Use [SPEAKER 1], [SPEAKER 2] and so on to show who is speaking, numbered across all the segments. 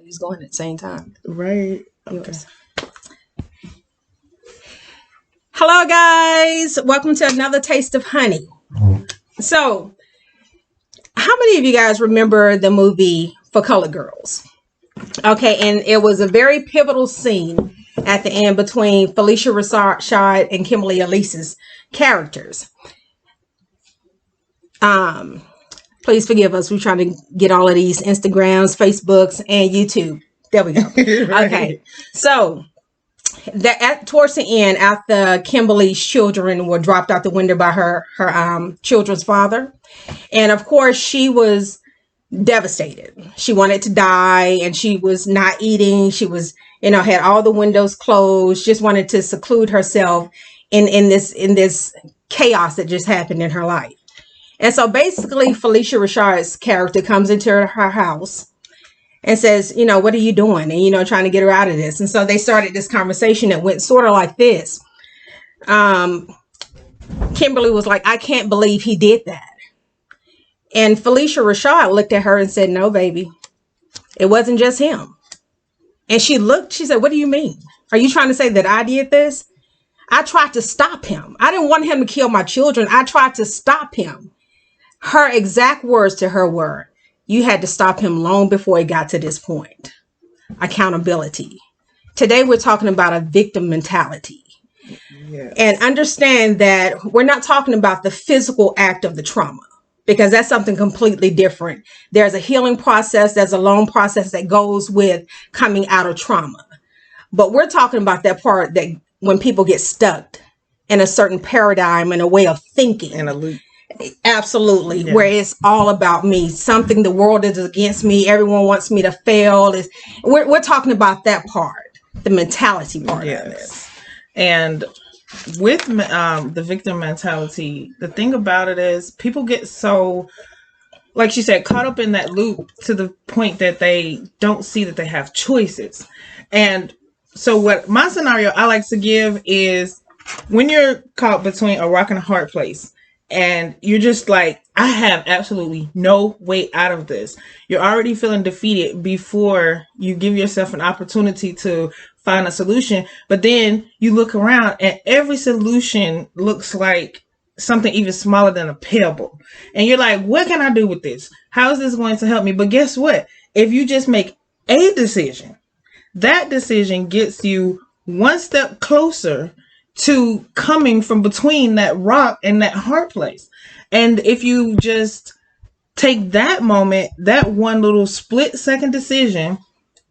[SPEAKER 1] leaves going at the same time.
[SPEAKER 2] Right.
[SPEAKER 1] Yours. Hello, guys. Welcome to another Taste of Honey. So, how many of you guys remember the movie For Colored Girls? Okay, and it was a very pivotal scene at the end between Felicia Rashad and Kimberly Elise's characters. Please forgive us. We're trying to get all of these Instagrams, Facebooks, and YouTube. There we go.
[SPEAKER 2] Right.
[SPEAKER 1] Okay, so towards the end, after Kimberly's children were dropped out the window by her children's father, and of course she was devastated. She wanted to die, and she was not eating. She was, had all the windows closed. Just wanted to seclude herself in this chaos that just happened in her life. And so basically, Felicia Rashad's character comes into her house and says, what are you doing? And, trying to get her out of this. And so they started this conversation that went sort of like this. Kimberly was like, I can't believe he did that. And Felicia Rashad looked at her and said, no, baby, it wasn't just him. And she said, what do you mean? Are you trying to say that I did this? I tried to stop him. I didn't want him to kill my children. I tried to stop him. Her exact words to her were, you had to stop him long before it got to this point. Accountability. Today, we're talking about a victim mentality. Yes. And understand that we're not talking about the physical act of the trauma, because that's something completely different. There's a healing process. There's a long process that goes with coming out of trauma. But we're talking about that part that when people get stuck in a certain paradigm and a way of thinking.
[SPEAKER 2] In a loop.
[SPEAKER 1] Absolutely. Yeah. Where it's all about me. Something, the world is against me. Everyone wants me to fail. We're talking about that part, the mentality part of it.
[SPEAKER 2] And with the victim mentality, the thing about it is people get so, like she said, caught up in that loop to the point that they don't see that they have choices. And so what my scenario I like to give is when you're caught between a rock and a hard place, and you're just like, I have absolutely no way out of this. You're already feeling defeated before you give yourself an opportunity to find a solution. But then you look around and every solution looks like something even smaller than a pebble. And you're like, what can I do with this? How is this going to help me? But guess what? If you just make a decision, that decision gets you one step closer to coming from between that rock and that hard place. And if you just take that moment, that one little split second decision,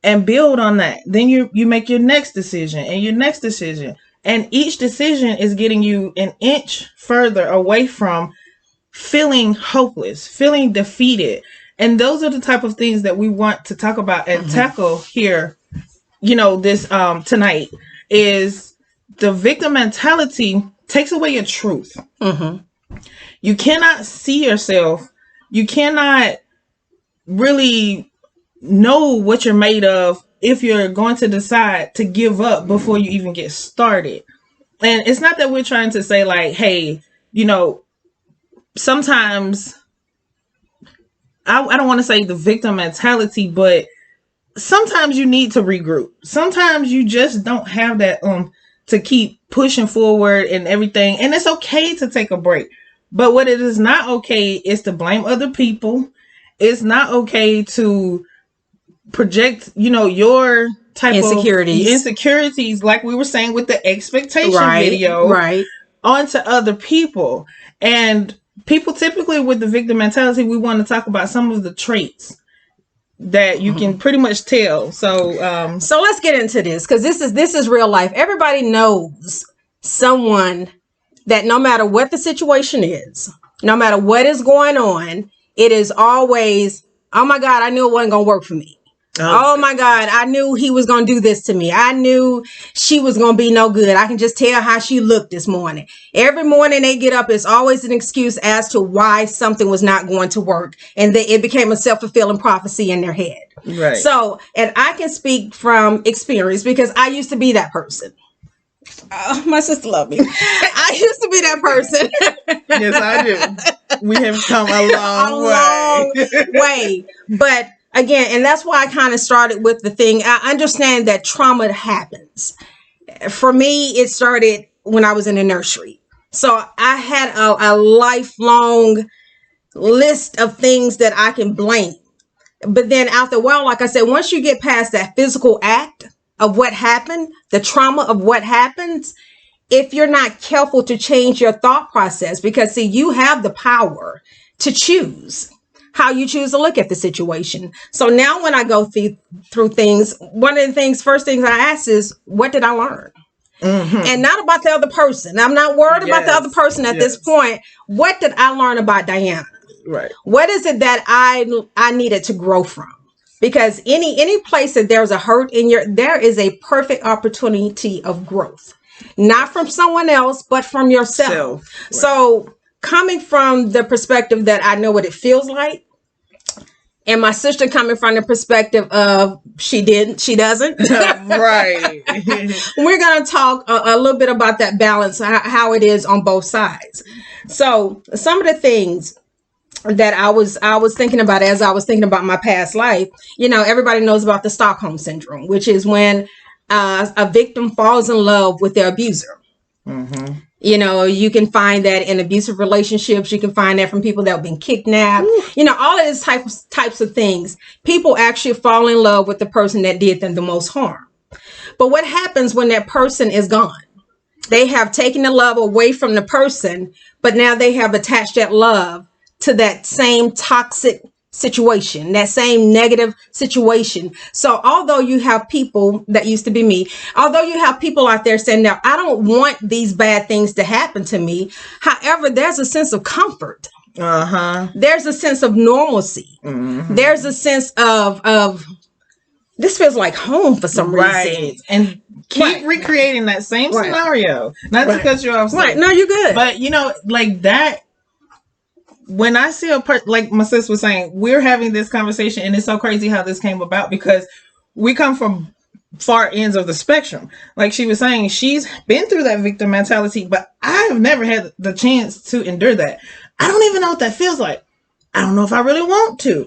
[SPEAKER 2] and build on that, then you make your next decision and your next decision. And each decision is getting you an inch further away from feeling hopeless, feeling defeated. And those are the type of things that we want to talk about and tackle here, this tonight is the victim mentality takes away your truth. You cannot see yourself. You cannot really know what you're made of if you're going to decide to give up before you even get started. And it's not that we're trying to say like, hey, sometimes I don't want to say the victim mentality, but sometimes you need to regroup. Sometimes you just don't have that to keep pushing forward and everything. And it's okay to take a break. But what it is not okay is to blame other people. It's not okay to project, your type of insecurities, like we were saying with the expectation video, onto other people. And people typically with the victim mentality, we want to talk about some of the traits that you can pretty much tell. So
[SPEAKER 1] let's get into this, because this is real life. Everybody knows someone that no matter what the situation is, no matter what is going on, it is always, oh my God, I knew it wasn't going to work for me. Oh my God, I knew he was going to do this to me. I knew she was going to be no good. I can just tell how she looked this morning. Every morning they get up, it's always an excuse as to why something was not going to work. And it became a self-fulfilling prophecy in their head.
[SPEAKER 2] Right.
[SPEAKER 1] So, and I can speak from experience because I used to be that person. Oh, my sister loved me. I used to be that person.
[SPEAKER 2] Yes, I do. We have come a long way.
[SPEAKER 1] But again, and that's why I kind of started with the thing. I understand that trauma happens. For me, it started when I was in the nursery. So I had a lifelong list of things that I can blame. But then after a while, like I said, once you get past that physical act of what happened, the trauma of what happens, if you're not careful to change your thought process, because see, you have the power to choose how you choose to look at the situation. So now when I go through things, one of the first things I ask is, what did I learn? And not about the other person. I'm not worried about the other person at this point. What did I learn about Diana?
[SPEAKER 2] Right.
[SPEAKER 1] What is it that I needed to grow from? Because any place that there's a hurt there is a perfect opportunity of growth, not from someone else, but from yourself. Right. So coming from the perspective that I know what it feels like, and my sister coming from the perspective of she doesn't.
[SPEAKER 2] Right.
[SPEAKER 1] We're going to talk a little bit about that balance, how it is on both sides. So some of the things that I was thinking about as I was thinking about my past life, everybody knows about the Stockholm Syndrome, which is when a victim falls in love with their abuser. Mm-hmm. You can find that in abusive relationships. You can find that from people that have been kidnapped. All of these types of things. People actually fall in love with the person that did them the most harm. But what happens when that person is gone? They have taken the love away from the person, but now they have attached that love to that same toxic situation, that same negative situation. So although you have people, that used to be me, although you have people out there saying, now, I don't want these bad things to happen to me. However, there's a sense of comfort. There's a sense of normalcy. There's a sense of this feels like home for some reason.
[SPEAKER 2] And keep recreating that same scenario. Not to cut you off.
[SPEAKER 1] Right. No, you're good.
[SPEAKER 2] But like that, when I see a person, like my sis was saying, we're having this conversation, and it's so crazy how this came about because we come from far ends of the spectrum. Like she was saying, she's been through that victim mentality, but I have never had the chance to endure that. I don't even know what that feels like. I don't know if I really want to.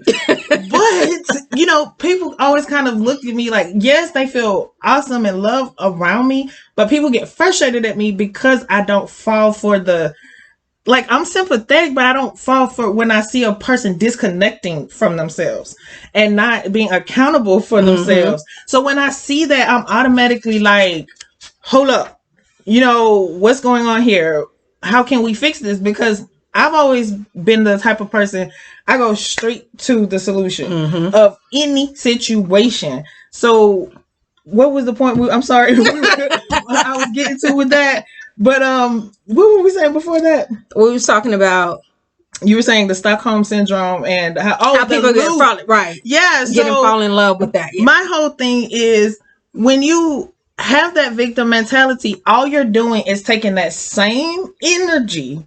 [SPEAKER 2] But, people always kind of look at me like, yes, they feel awesome and love around me, but people get frustrated at me because I don't fall for I'm sympathetic, but I don't fall for when I see a person disconnecting from themselves and not being accountable for themselves. So when I see that, I'm automatically like, hold up, what's going on here? How can we fix this? Because I've always been the type of person, I go straight to the solution of any situation. So what was the point? I'm sorry. I was getting to with that. But what were we saying before that?
[SPEAKER 1] We was talking about.
[SPEAKER 2] You were saying the Stockholm Syndrome and how
[SPEAKER 1] people get right.
[SPEAKER 2] Yeah,
[SPEAKER 1] fall in love with that. Yeah.
[SPEAKER 2] My whole thing is when you have that victim mentality, all you're doing is taking that same energy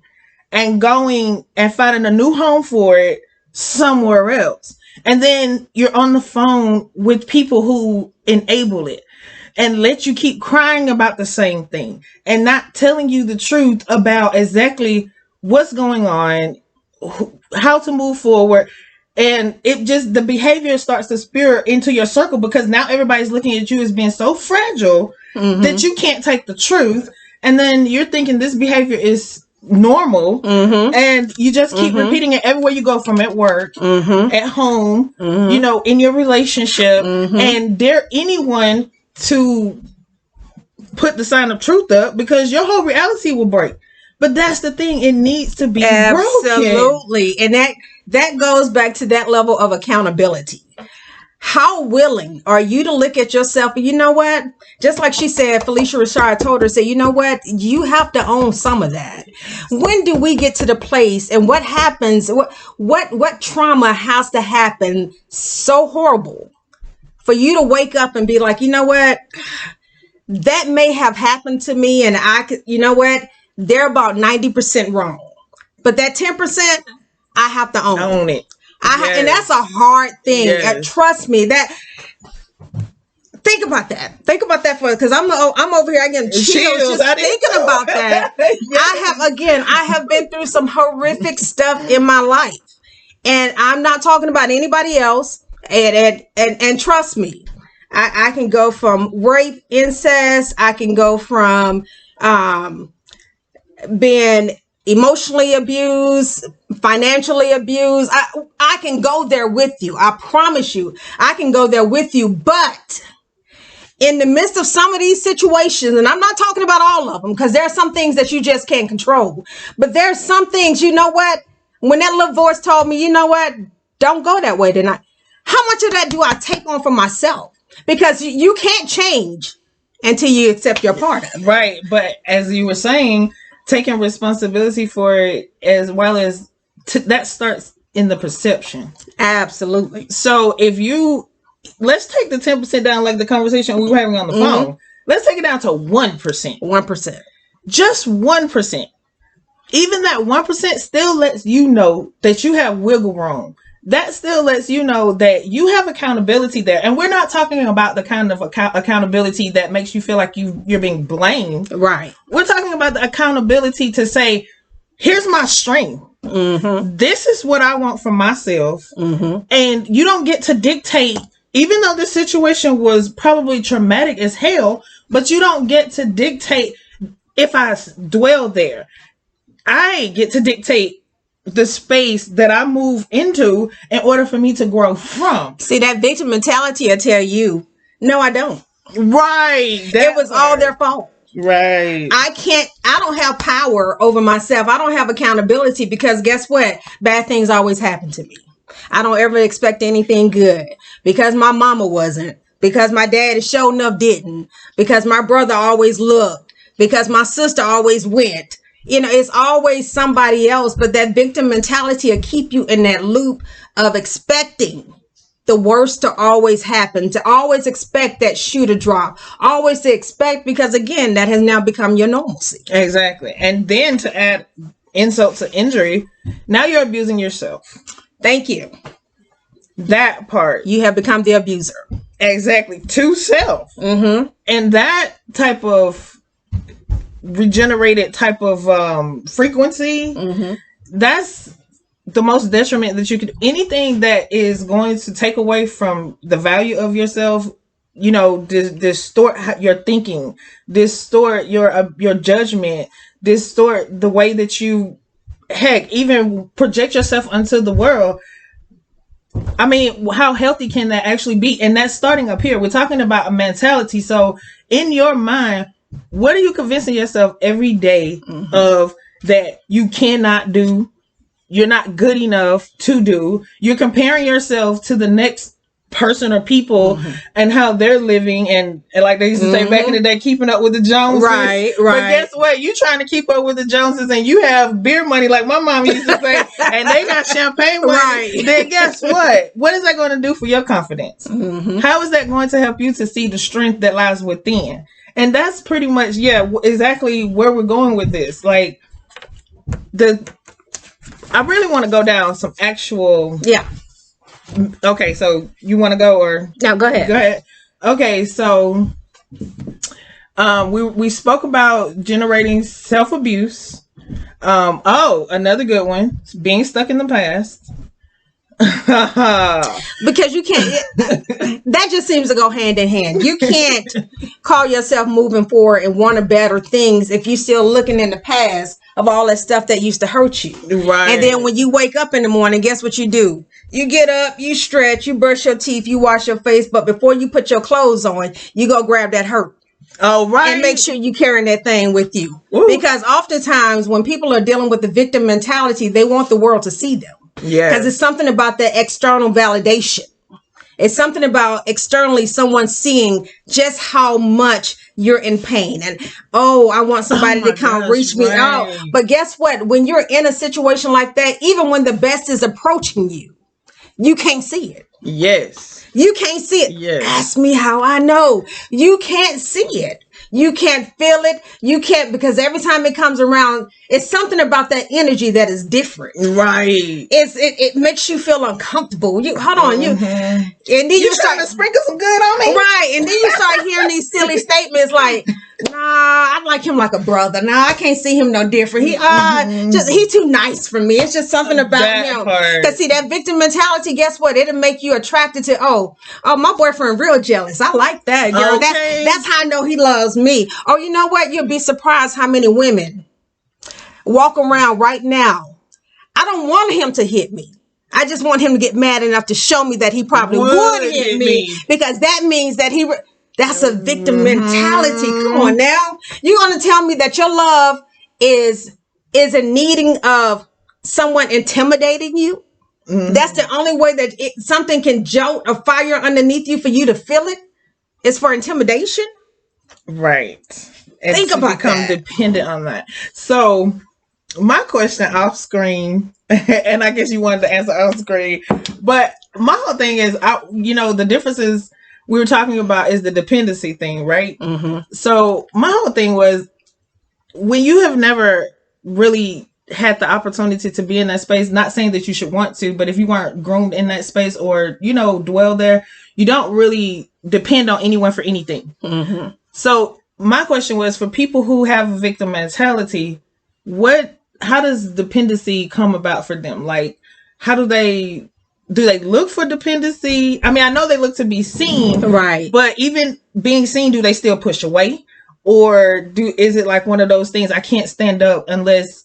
[SPEAKER 2] and going and finding a new home for it somewhere else. And then you're on the phone with people who enable it and let you keep crying about the same thing and not telling you the truth about exactly what's going on, how to move forward. And the behavior starts to spiral into your circle because now everybody's looking at you as being so fragile that you can't take the truth. And then you're thinking this behavior is normal and you just keep repeating it everywhere you go, from at work, at home, in your relationship, and dare anyone to put the sign of truth up because your whole reality will break. But that's the thing, it needs to be broken.
[SPEAKER 1] Absolutely. And that goes back to that level of accountability. How willing are you to look at yourself? And you know what? Just like she said, Felicia Rashad told her, say, you know what? You have to own some of that. When do we get to the place, and what happens? What trauma has to happen so horrible for you to wake up and be like, you know what? That may have happened to me, and I could, you know what? They're about 90% wrong, but that 10%, I have to own
[SPEAKER 2] it.
[SPEAKER 1] And that's a hard thing. Yes. Trust me. Think about that. Think about that because I'm over here. I get chills just thinking about that. Yes. I have been through some horrific stuff in my life, and I'm not talking about anybody else. And trust me, I can go from rape, incest. I can go from being emotionally abused, financially abused. I can go there with you. I promise you, I can go there with you. But in the midst of some of these situations, and I'm not talking about all of them, because there are some things that you just can't control. But there's some things, you know what? When that little voice told me, you know what? Don't go that way tonight. How much of that do I take on for myself? Because you can't change until you accept your part of it.
[SPEAKER 2] Right. But as you were saying, taking responsibility for it, as well as that starts in the perception.
[SPEAKER 1] Absolutely.
[SPEAKER 2] So if you, let's take the 10% down, like the conversation we were having on the phone. Let's take it down to 1%.
[SPEAKER 1] 1%.
[SPEAKER 2] Just 1%. Even that 1% still lets you know that you have wiggle room. That still lets you know that you have accountability there. And we're not talking about the kind of accountability that makes you feel like you're being blamed.
[SPEAKER 1] Right.
[SPEAKER 2] We're talking about the accountability to say, here's my strength. This is what I want for myself. And you don't get to dictate, even though this situation was probably traumatic as hell, but you don't get to dictate if I dwell there. I get to dictate the space that I move into in order for me to grow from.
[SPEAKER 1] See, that victim mentality will tell you, no, I don't.
[SPEAKER 2] Right.
[SPEAKER 1] It was all their fault.
[SPEAKER 2] Right.
[SPEAKER 1] I don't have power over myself. I don't have accountability because guess what? Bad things always happen to me. I don't ever expect anything good because my mama wasn't, because my daddy sure enough didn't, because my brother always looked, because my sister always went. You know, it's always somebody else, but that victim mentality will keep you in that loop of expecting the worst to always happen, to always expect that shoe to drop, always to expect, because again, that has now become your normalcy.
[SPEAKER 2] Exactly. And then to add insult to injury, now you're abusing yourself.
[SPEAKER 1] Thank you.
[SPEAKER 2] That part.
[SPEAKER 1] You have become the abuser.
[SPEAKER 2] Exactly. To self. And that type of regenerated type of frequency, that's the most detriment that you could, anything that is going to take away from the value of yourself, you know, distort your thinking, distort your judgment, distort the way that you, heck, even project yourself onto the world. I mean, how healthy can that actually be? And that's starting up here. We're talking about a mentality. So in your mind, what are you convincing yourself every day of that you cannot do? You're not good enough to do. You're comparing yourself to the next person or people and how they're living. And like they used to say back in the day, keeping up with the Joneses.
[SPEAKER 1] Right.
[SPEAKER 2] But guess what? You trying to keep up with the Joneses and you have beer money, like my mom used to say, and they got champagne money. Right. Then guess what? What is that going to do for your confidence? How is that going to help you to see the strength that lies within? And that's pretty much, exactly where we're going with this. Like, I really want to go down some actual...
[SPEAKER 1] Yeah.
[SPEAKER 2] Okay, so you want to go or...
[SPEAKER 1] No, go ahead.
[SPEAKER 2] Go ahead. Okay, so we spoke about generating self-abuse. Another good one. Being stuck in the past.
[SPEAKER 1] Because you can't, that just seems to go hand in hand. You can't call yourself moving forward and want to better things if you're still looking in the past of all that stuff that used to hurt you.
[SPEAKER 2] Right.
[SPEAKER 1] And then when you wake up in the morning, guess what you do? You get up, you stretch, you brush your teeth, you wash your face, but before you put your clothes on, you go grab that hurt.
[SPEAKER 2] Oh, right.
[SPEAKER 1] And make sure you carrying that thing with you.
[SPEAKER 2] Ooh.
[SPEAKER 1] Because oftentimes when people are dealing with the victim mentality, they want the world to see them.
[SPEAKER 2] Yeah.
[SPEAKER 1] Because it's something about the external validation. It's something about externally someone seeing just how much you're in pain. And, I want somebody to come reach me out. But guess what? When you're in a situation like that, even when the best is approaching you, you can't see it.
[SPEAKER 2] Yes.
[SPEAKER 1] You can't see it.
[SPEAKER 2] Yes.
[SPEAKER 1] Ask me how I know. You can't see it. You can't feel it. You can't, because every time it comes around, it's something about that energy that is different.
[SPEAKER 2] Right.
[SPEAKER 1] It makes you feel uncomfortable. You hold on, and then you
[SPEAKER 2] start to sprinkle some good on me.
[SPEAKER 1] Right. And then you start hearing these silly statements like, Nah, I like him like a brother. Nah, I can't see him no different. He too nice for me. It's just something about
[SPEAKER 2] That
[SPEAKER 1] him.
[SPEAKER 2] part.
[SPEAKER 1] Cause see that victim mentality. Guess what? It'll make you attracted to. Oh, my boyfriend real jealous. I like that girl.
[SPEAKER 2] Okay.
[SPEAKER 1] That's how I know he loves me. Oh, you know what? You'll be surprised how many women walk around right now. I don't want him to hit me. I just want him to get mad enough to show me that he probably would hit me, because that means that that's a victim mentality. Come on now. You're going to tell me that your love is in needing of someone intimidating you? That's the only way that something can jolt a fire underneath you for you to feel it? Is for intimidation?
[SPEAKER 2] Right. And
[SPEAKER 1] think about
[SPEAKER 2] become
[SPEAKER 1] that.
[SPEAKER 2] Dependent on that. So my question off screen, and I guess you wanted to answer off screen, but my whole thing is, the differences we were talking about is the dependency thing, right? So my whole thing was, when you have never really had the opportunity to be in that space, not saying that you should want to, but if you weren't groomed in that space or, dwell there, you don't really depend on anyone for anything. So my question was, for people who have a victim mentality, how does dependency come about for them? Like, how do they look for dependency? I mean, I know they look to be seen,
[SPEAKER 1] right?
[SPEAKER 2] But even being seen, do they still push away? Or is it like one of those things, I can't stand up unless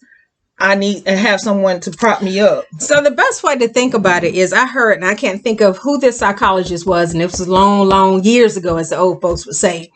[SPEAKER 2] I need to have someone to prop me up?
[SPEAKER 1] So the best way to think about it is, I heard, and I can't think of who this psychologist was, and it was long, long years ago, as the old folks would say.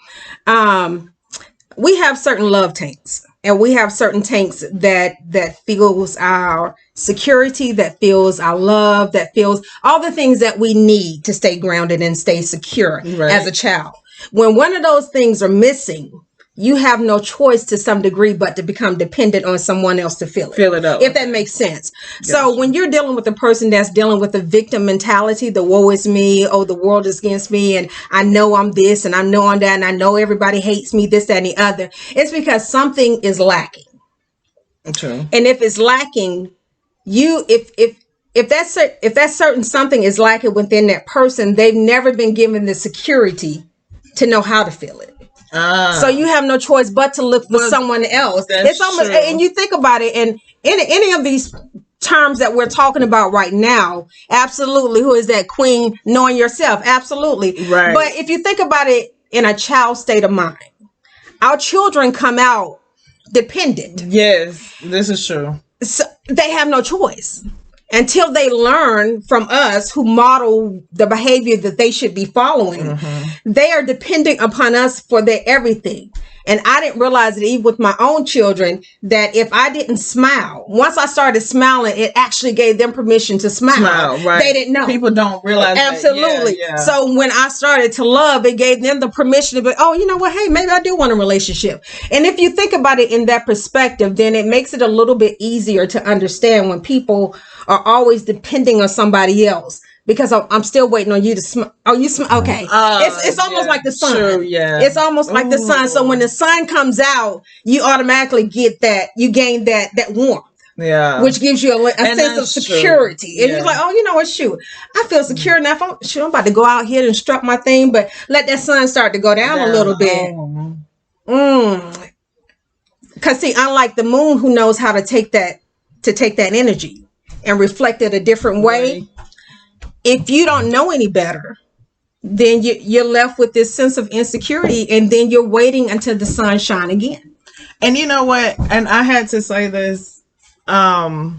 [SPEAKER 1] We have certain love tanks, and we have certain tanks that fills our security, that fills our love, that fills all the things that we need to stay grounded and stay secure as a child. When one of those things are missing, you have no choice to some degree but to become dependent on someone else to fill it
[SPEAKER 2] up.
[SPEAKER 1] If that makes sense. Yes. So when you're dealing with a person that's dealing with the victim mentality, the woe is me, oh, the world is against me, and I know I'm this, and I know I'm that, and I know everybody hates me, this, that, and the other, it's because something is lacking.
[SPEAKER 2] True.
[SPEAKER 1] And if it's lacking, if that certain something is lacking within that person, they've never been given the security to know how to feel it. So you have no choice but to look for someone else. It's almost, and you think about it, and in any of these terms that we're talking about right now, absolutely, who is that queen? Knowing yourself, absolutely.
[SPEAKER 2] Right.
[SPEAKER 1] But if you think about it in a child state of mind, our children come out dependent.
[SPEAKER 2] Yes, this is true.
[SPEAKER 1] So they have no choice until they learn from us, who model the behavior that they should be following. They are dependent upon us for their everything. And I didn't realize it even with my own children, that if I didn't smile, once I started smiling, it actually gave them permission to smile.
[SPEAKER 2] Right.
[SPEAKER 1] They didn't know.
[SPEAKER 2] People don't realize
[SPEAKER 1] Absolutely.
[SPEAKER 2] That. Yeah.
[SPEAKER 1] So when I started to love, it gave them the permission to be, oh, you know what? Hey, maybe I do want a relationship. And if you think about it in that perspective, then it makes it a little bit easier to understand when people are always depending on somebody else. Because I'm still waiting on you to smile. Oh, you smile? Okay. It's almost like the sun.
[SPEAKER 2] True, yeah.
[SPEAKER 1] It's almost like the sun. So when the sun comes out, you automatically get that. You gain that warmth.
[SPEAKER 2] Yeah.
[SPEAKER 1] Which gives you a sense of security.
[SPEAKER 2] True.
[SPEAKER 1] And you're like, oh, you know what? Shoot, I feel secure enough. I'm about to go out here and strut my thing, but let that sun start to go down a little bit. Because see, unlike the moon, who knows how to take that energy and reflect it a different way. If you don't know any better, then you're left with this sense of insecurity, and then you're waiting until the sun shine again.
[SPEAKER 2] And you know what? And I had to say this. I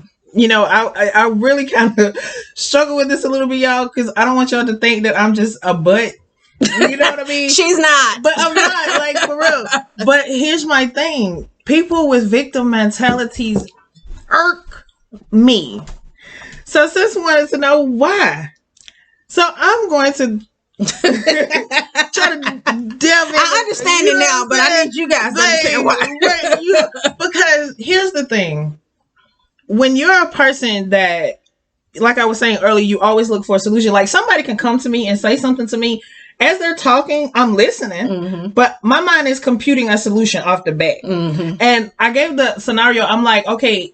[SPEAKER 2] really kind of struggle with this a little bit, y'all, because I don't want y'all to think that I'm just a butt. You know what I mean?
[SPEAKER 1] She's not.
[SPEAKER 2] But I'm not, like, for real. But here's my thing. People with victim mentalities irk me. So sis wanted to know why. So I'm going to try to delve in.
[SPEAKER 1] I understand it now, but I need you guys to understand why.
[SPEAKER 2] Because here's the thing. When you're a person that, like I was saying earlier, you always look for a solution. Like, somebody can come to me and say something to me. As they're talking, I'm listening, but my mind is computing a solution off the bat. And I gave the scenario. I'm like, okay,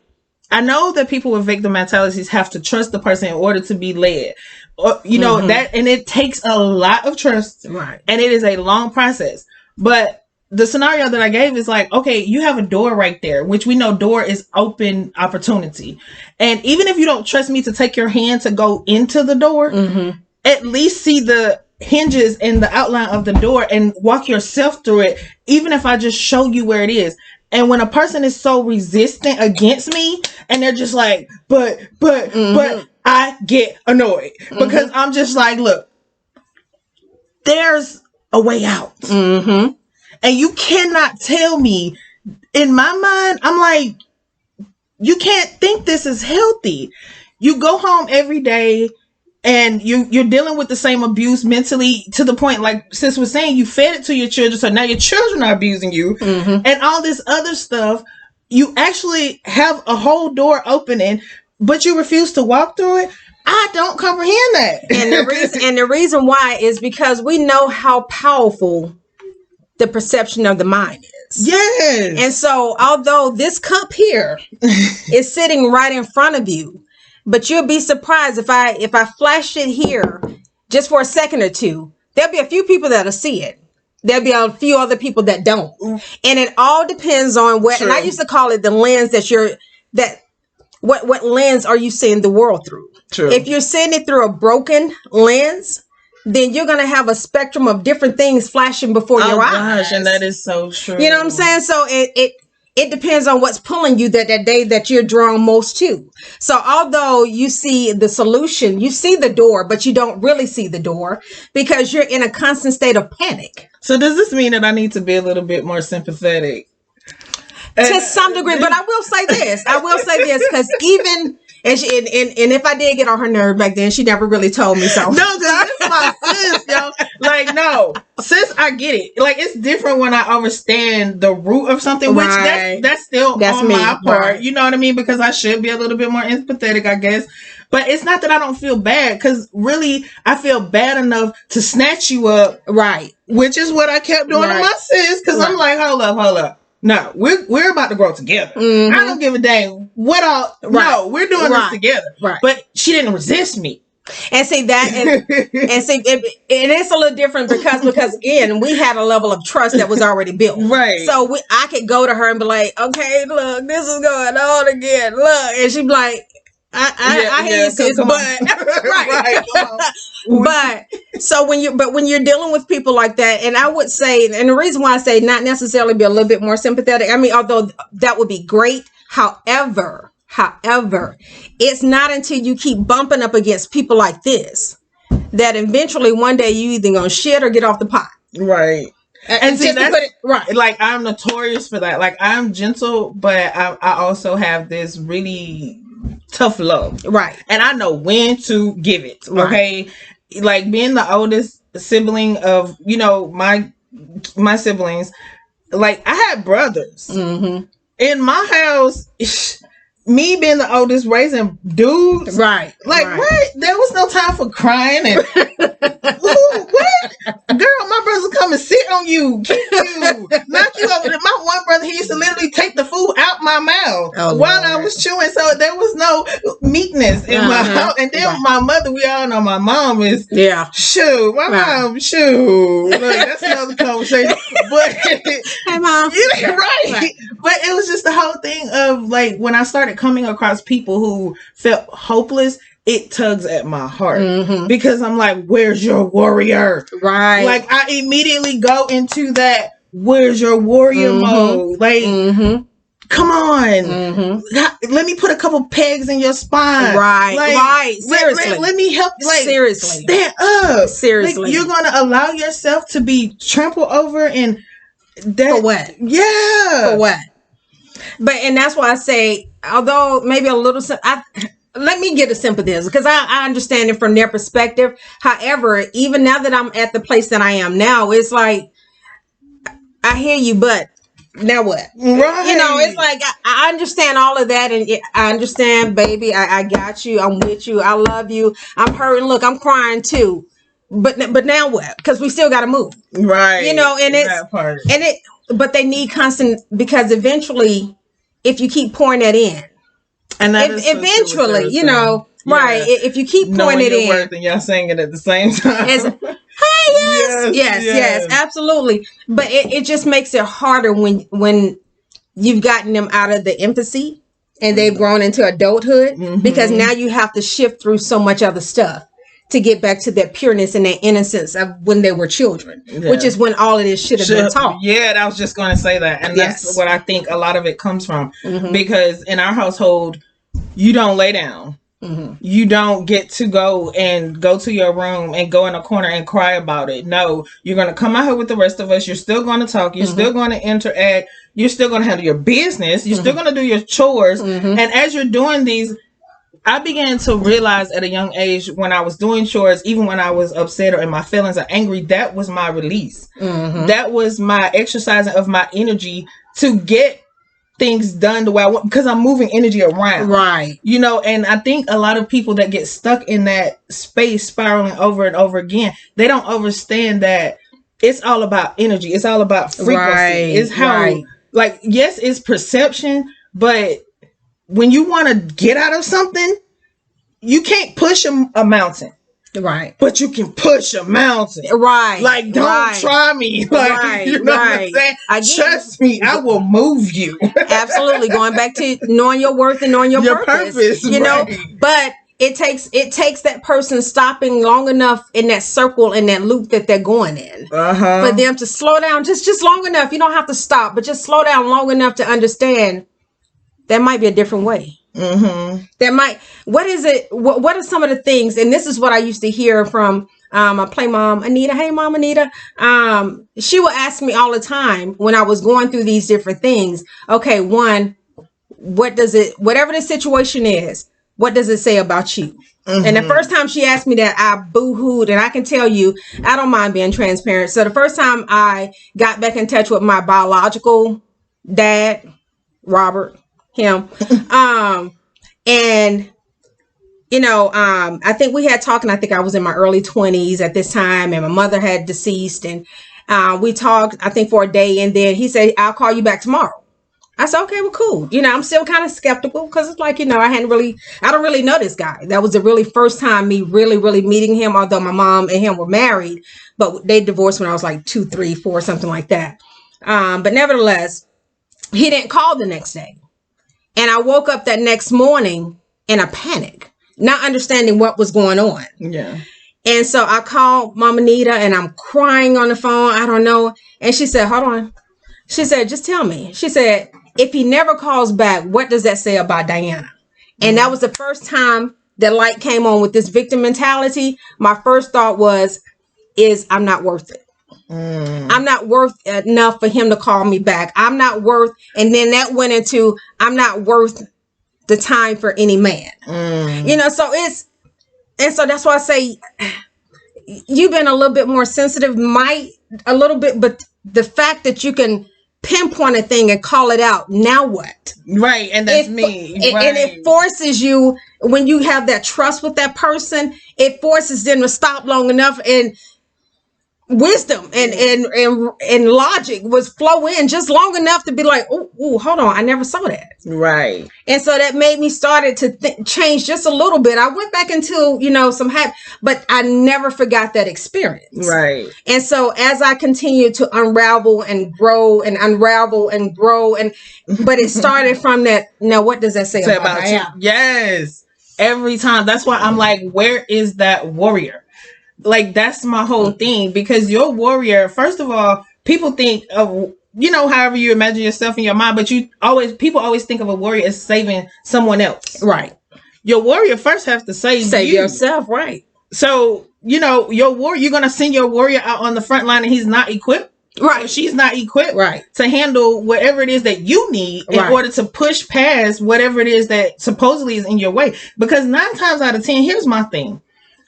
[SPEAKER 2] I know that people with victim mentalities have to trust the person in order to be led. Or, that, and it takes a lot of trust.
[SPEAKER 1] Right.
[SPEAKER 2] And it is a long process. But the scenario that I gave is like, okay, you have a door right there, which we know door is open opportunity. And even if you don't trust me to take your hand to go into the door, at least see the hinges and the outline of the door and walk yourself through it, even if I just show you where it is. And when a person is so resistant against me and they're just like, but I get annoyed because I'm just like, look, there's a way out. And you cannot tell me, in my mind, I'm like, you can't think this is healthy. You go home every day and you're dealing with the same abuse mentally to the point, like sis was saying, you fed it to your children, so now your children are abusing you and all this other stuff. You actually have a whole door opening, but you refuse to walk through it. I don't comprehend that.
[SPEAKER 1] And the reason why is because we know how powerful the perception of the mind is.
[SPEAKER 2] Yes.
[SPEAKER 1] And so although this cup here is sitting right in front of you, but you'll be surprised if I flash it here just for a second or two, there'll be a few people that'll see it. There'll be a few other people that don't. And it all depends on what, and I used to call it the lens what lens are you seeing the world through?
[SPEAKER 2] True.
[SPEAKER 1] If you're seeing it through a broken lens, then you're going to have a spectrum of different things flashing before your eyes.
[SPEAKER 2] And that is so true.
[SPEAKER 1] You know what I'm saying? So it depends on what's pulling you that day that you're drawn most to. So although you see the solution, you see the door, but you don't really see the door because you're in a constant state of panic.
[SPEAKER 2] So does this mean that I need to be a little bit more sympathetic?
[SPEAKER 1] To some degree, but I will say this because even and if I did get on her nerve back then, she never really told me so.
[SPEAKER 2] No, because this is my sis, yo. Like, no, sis, I get it. Like, it's different when I understand the root of something, which that's still on me, my part. Right. You know what I mean? Because I should be a little bit more empathetic, I guess. But it's not that I don't feel bad, because really, I feel bad enough to snatch you up.
[SPEAKER 1] Right.
[SPEAKER 2] Which is what I kept doing to my sis, because I'm like, hold up. No, we're about to grow together. I don't give a dang what all. Right. No, we're doing this together. Right. But she didn't resist me.
[SPEAKER 1] And see that, and see, it's a little different because again, we had a level of trust that was already built.
[SPEAKER 2] Right.
[SPEAKER 1] So I could go to her and be like, okay, look, this is going on again. Look, and she'd be like, I hear you, sis, but right. But so when you're dealing with people like that, and I would say, and the reason why I say not necessarily be a little bit more sympathetic, I mean, although that would be great, however, it's not until you keep bumping up against people like this that eventually one day you either gonna shit or get off the pot.
[SPEAKER 2] Right. And see,
[SPEAKER 1] just to put it right.
[SPEAKER 2] Like, I'm notorious for that. Like, I'm gentle, but I also have this really tough love. Right. And I know when to give it. Okay. Right. Like, being the oldest sibling of, my siblings, like, I had brothers. In my house, me being the oldest, raising dudes. Right. Like, what? There was no time for crying and what? Girl, my brothers come and sit on you, kick you, knock you over. My one brother, he used to literally take the food out my mouth while I was chewing. So there was no meekness in my house. And then my mother, we all know my mom is shoo. My mom, shoo. Look, that's another conversation. But hey, mom. Right. But it was just the whole thing of, like, when I started coming across people who felt hopeless, it tugs at my heart because I'm like, where's your warrior? Right. Like, I immediately go into that, where's your warrior mode? Like, come on. Let me put a couple pegs in your spine. Right. Like, right. Seriously. Let me help. Like, seriously. Stand up. Seriously. Like, you're going to allow yourself to be trampled over and that.
[SPEAKER 1] For what?
[SPEAKER 2] Yeah.
[SPEAKER 1] For what? But, and that's why I say, although maybe a little, let me get a sympathizer because I understand it from their perspective. However, even now that I'm at the place that I am now, it's like, I hear you, but now what? Right. It's like, I understand all of that. And I understand, baby, I got you. I'm with you. I love you. I'm hurting. Look, I'm crying too. But now what? Because we still got to move. Right. And it's, that part. But they need constant, because eventually, if you keep pouring that in, and that eventually, right? If you keep pouring it in,
[SPEAKER 2] worth and y'all saying it at the same time.
[SPEAKER 1] Hey, Yes, absolutely. But it just makes it harder when you've gotten them out of the infancy and they've grown into adulthood, because now you have to shift through so much other stuff to get back to that pureness and that innocence of when they were children, which is when all of this should have been taught.
[SPEAKER 2] Yeah, I was just going to say that. And that's what I think a lot of it comes from. Because in our household, you don't lay down. You don't get to go to your room and go in a corner and cry about it. No, you're going to come out here with the rest of us. You're still going to talk. You're still going to interact. You're still going to handle your business. You're still going to do your chores. And as you're doing these, I began to realize at a young age, when I was doing chores, even when I was upset or in my feelings or angry, that was my release. That was my exercising of my energy to get things done the way I want, because I'm moving energy around.
[SPEAKER 1] Right.
[SPEAKER 2] You know, and I think a lot of people that get stuck in that space spiraling over and over again, they don't understand that it's all about energy. It's all about frequency.
[SPEAKER 1] Right.
[SPEAKER 2] It's how, like, yes, it's perception, but when you want to get out of something, you can't push a mountain.
[SPEAKER 1] Right.
[SPEAKER 2] But you can push a mountain.
[SPEAKER 1] Right.
[SPEAKER 2] Like, don't try me. Like, you know what I'm saying? Trust me, I will move you.
[SPEAKER 1] Absolutely. Going back to knowing your worth and knowing your purpose. You know, but it takes that person stopping long enough in that circle, in that loop that they're going in, for them to slow down just long enough. You don't have to stop, but just slow down long enough to understand there might be a different way. There might, what is it? What are some of the things? And this is what I used to hear from my play mom, Anita. Hey, Mom, Anita. She would ask me all the time when I was going through these different things. Okay, one, whatever the situation is, what does it say about you? And the first time she asked me that, I boo-hooed. And I can tell you, I don't mind being transparent. So the first time I got back in touch with my biological dad, Robert, him, and you know, I think we had talked, and I think I was in my early 20s at this time, and my mother had deceased, and we talked, I think, for a day, and then he said, I'll call you back tomorrow. I said, okay, well, cool. You know, I'm still kind of skeptical, because it's like, you know, I don't really know this guy. That was the really first time me really meeting him, although my mom and him were married, but they divorced when I was like 2, 3, 4, something like that. But nevertheless, he didn't call the next day. And I woke up that next morning in a panic, not understanding what was going on.
[SPEAKER 2] Yeah.
[SPEAKER 1] And so I called Mama Nita, and I'm crying on the phone. I don't know. And she said, hold on. She said, just tell me. She said, if he never calls back, what does that say about Diana? And that was the first time the light came on with this victim mentality. My first thought is I'm not worth it. I'm not worth enough for him to call me back. I'm not worth, and then that went into I'm not worth the time for any man. You know, so so that's why I say you've been a little bit more sensitive, a little bit, but the fact that you can pinpoint a thing and call it out, now what? Right, and that's me. And it forces you, when you have that trust with that person, it forces them to stop long enough, and wisdom and logic was flow in just long enough to be like, oh, hold on, I never saw that. Right. And so that made me started to change just a little bit. I went back into, you know, some habit, but I never forgot that experience. Right. And so as I continued to unravel and grow and unravel and grow, but it started from that. Now, what does that say about you? Yes. Every time. That's why I'm like, where is that warrior? Like, that's my whole thing, because your warrior, first of all, people think of, you know, however you imagine yourself in your mind, but people always think of a warrior as saving someone else. Right. Your warrior first has to save yourself. Right. So, you know, your warrior, you're going to send your warrior out on the front line and he's not equipped. Right. She's not equipped. Right. To handle whatever it is that you need in order to push past whatever it is that supposedly is in your way. Because 9 times out of 10, here's my thing.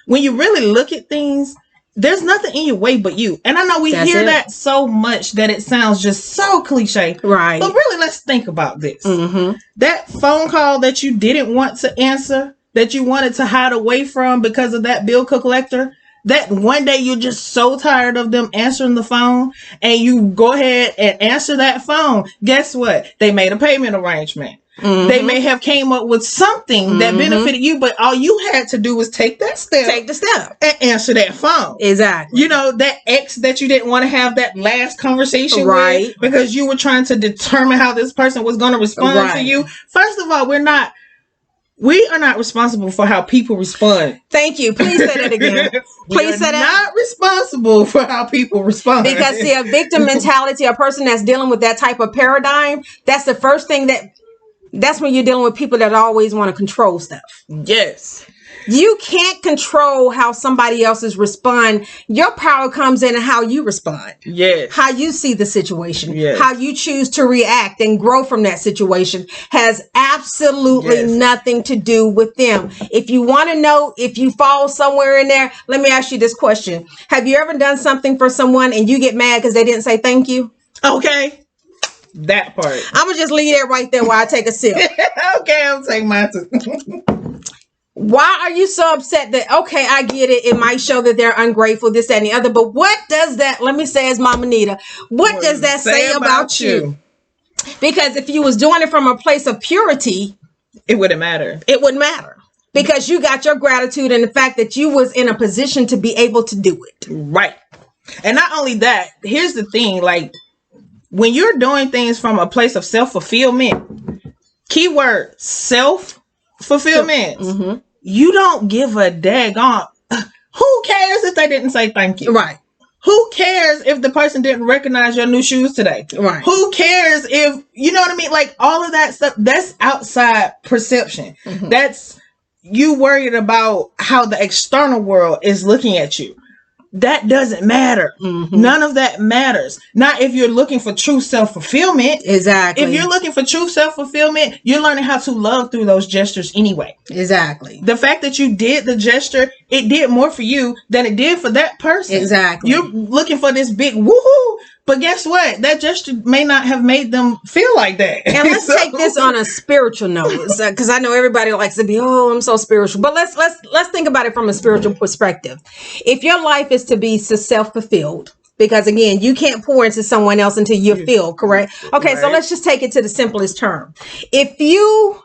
[SPEAKER 1] When you really look at things, there's nothing in your way but you. And I know we hear that so much that it sounds just so cliche. Right. But really, let's think about this. That phone call that you didn't want to answer, that you wanted to hide away from because of that bill collector, that one day you're just so tired of them answering the phone, and you go ahead and answer that phone. Guess what? They made a payment arrangement.
[SPEAKER 2] They may have came up with something that benefited you, but all you had to do was take that step.
[SPEAKER 1] Take the step.
[SPEAKER 2] And answer that phone.
[SPEAKER 1] Exactly.
[SPEAKER 2] You know, that ex that you didn't want to have that last conversation with because you were trying to determine how this person was going to respond to you. First of all, we are not responsible for how people respond.
[SPEAKER 1] Thank you. Please say that again. Please say that.
[SPEAKER 2] Not responsible for how people respond.
[SPEAKER 1] Because see, a victim mentality, a person that's dealing with that type of paradigm, that's the first thing that's when you're dealing with people that always want to control stuff.
[SPEAKER 2] Yes.
[SPEAKER 1] You can't control how somebody else's respond. Your power comes in how you respond.
[SPEAKER 2] Yes.
[SPEAKER 1] How you see the situation.
[SPEAKER 2] Yes.
[SPEAKER 1] How you choose to react and grow from that situation has absolutely nothing to do with them. If you want to know if you fall somewhere in there, let me ask you this question. Have you ever done something for someone and you get mad because they didn't say thank you?
[SPEAKER 2] Okay. That part.
[SPEAKER 1] I'm going to just leave that right there while I take a sip.
[SPEAKER 2] Okay, I'll take mine too.
[SPEAKER 1] Why are you so upset that, okay, I get it. It might show that they're ungrateful, this, that, and the other. But what does that, let me say as Mama Nita, what does that say about you? Because if you was doing it from a place of purity,
[SPEAKER 2] it wouldn't matter.
[SPEAKER 1] It wouldn't matter. Because you got your gratitude and the fact that you was in a position to be able to do it.
[SPEAKER 2] Right. And not only that, here's the thing, like, when you're doing things from a place of self-fulfillment, keyword self-fulfillment, you don't give a daggone. Who cares if they didn't say thank you?
[SPEAKER 1] Right.
[SPEAKER 2] Who cares if the person didn't recognize your new shoes today?
[SPEAKER 1] Right.
[SPEAKER 2] Who cares if, you know what I mean? Like all of that stuff, that's outside perception. That's you worried about how the external world is looking at you. That doesn't matter. None of that matters. Not if you're looking for true self-fulfillment.
[SPEAKER 1] Exactly.
[SPEAKER 2] If you're looking for true self-fulfillment, you're learning how to love through those gestures anyway.
[SPEAKER 1] Exactly.
[SPEAKER 2] The fact that you did the gesture, it did more for you than it did for that person.
[SPEAKER 1] Exactly.
[SPEAKER 2] You're looking for this big woohoo, but guess what? That gesture may not have made them feel like that.
[SPEAKER 1] And let's take this on a spiritual note, because I know everybody likes to be, oh, I'm so spiritual. But let's think about it from a spiritual perspective. If your life is to be self-fulfilled, because again, you can't pour into someone else until you're filled, correct? Okay, so let's just take it to the simplest term. If you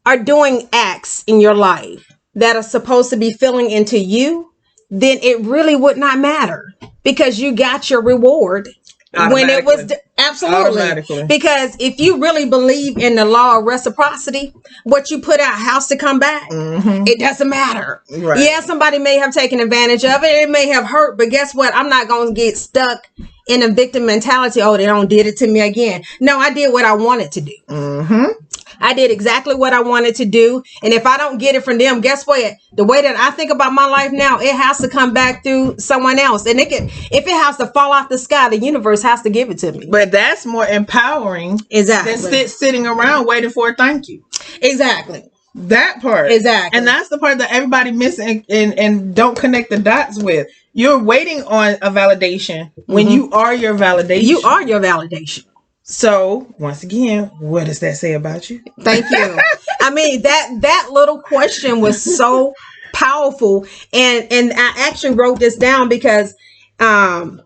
[SPEAKER 1] are doing acts in your life that are supposed to be filling into you, then it really would not matter because you got your reward when it was absolutely. Because if you really believe in the law of reciprocity, what you put out has to come back. It doesn't matter.
[SPEAKER 2] Right.
[SPEAKER 1] Yeah, somebody may have taken advantage of it. It may have hurt, but guess what? I'm not going to get stuck in a victim mentality. Oh, they don't did it to me again. No, I did what I wanted to do. I did exactly what I wanted to do. And if I don't get it from them, guess what? The way that I think about my life now, it has to come back through someone else. And if it has to fall off the sky, the universe has to give it to me.
[SPEAKER 2] But that's more empowering than sitting around waiting for a thank you.
[SPEAKER 1] Exactly.
[SPEAKER 2] That part.
[SPEAKER 1] Exactly.
[SPEAKER 2] And that's the part that everybody missing and don't connect the dots with. You're waiting on a validation when you are your validation.
[SPEAKER 1] You are your validation.
[SPEAKER 2] So, once again, what does that say about you?
[SPEAKER 1] Thank you. I mean, that little question was so powerful. And I actually wrote this down because I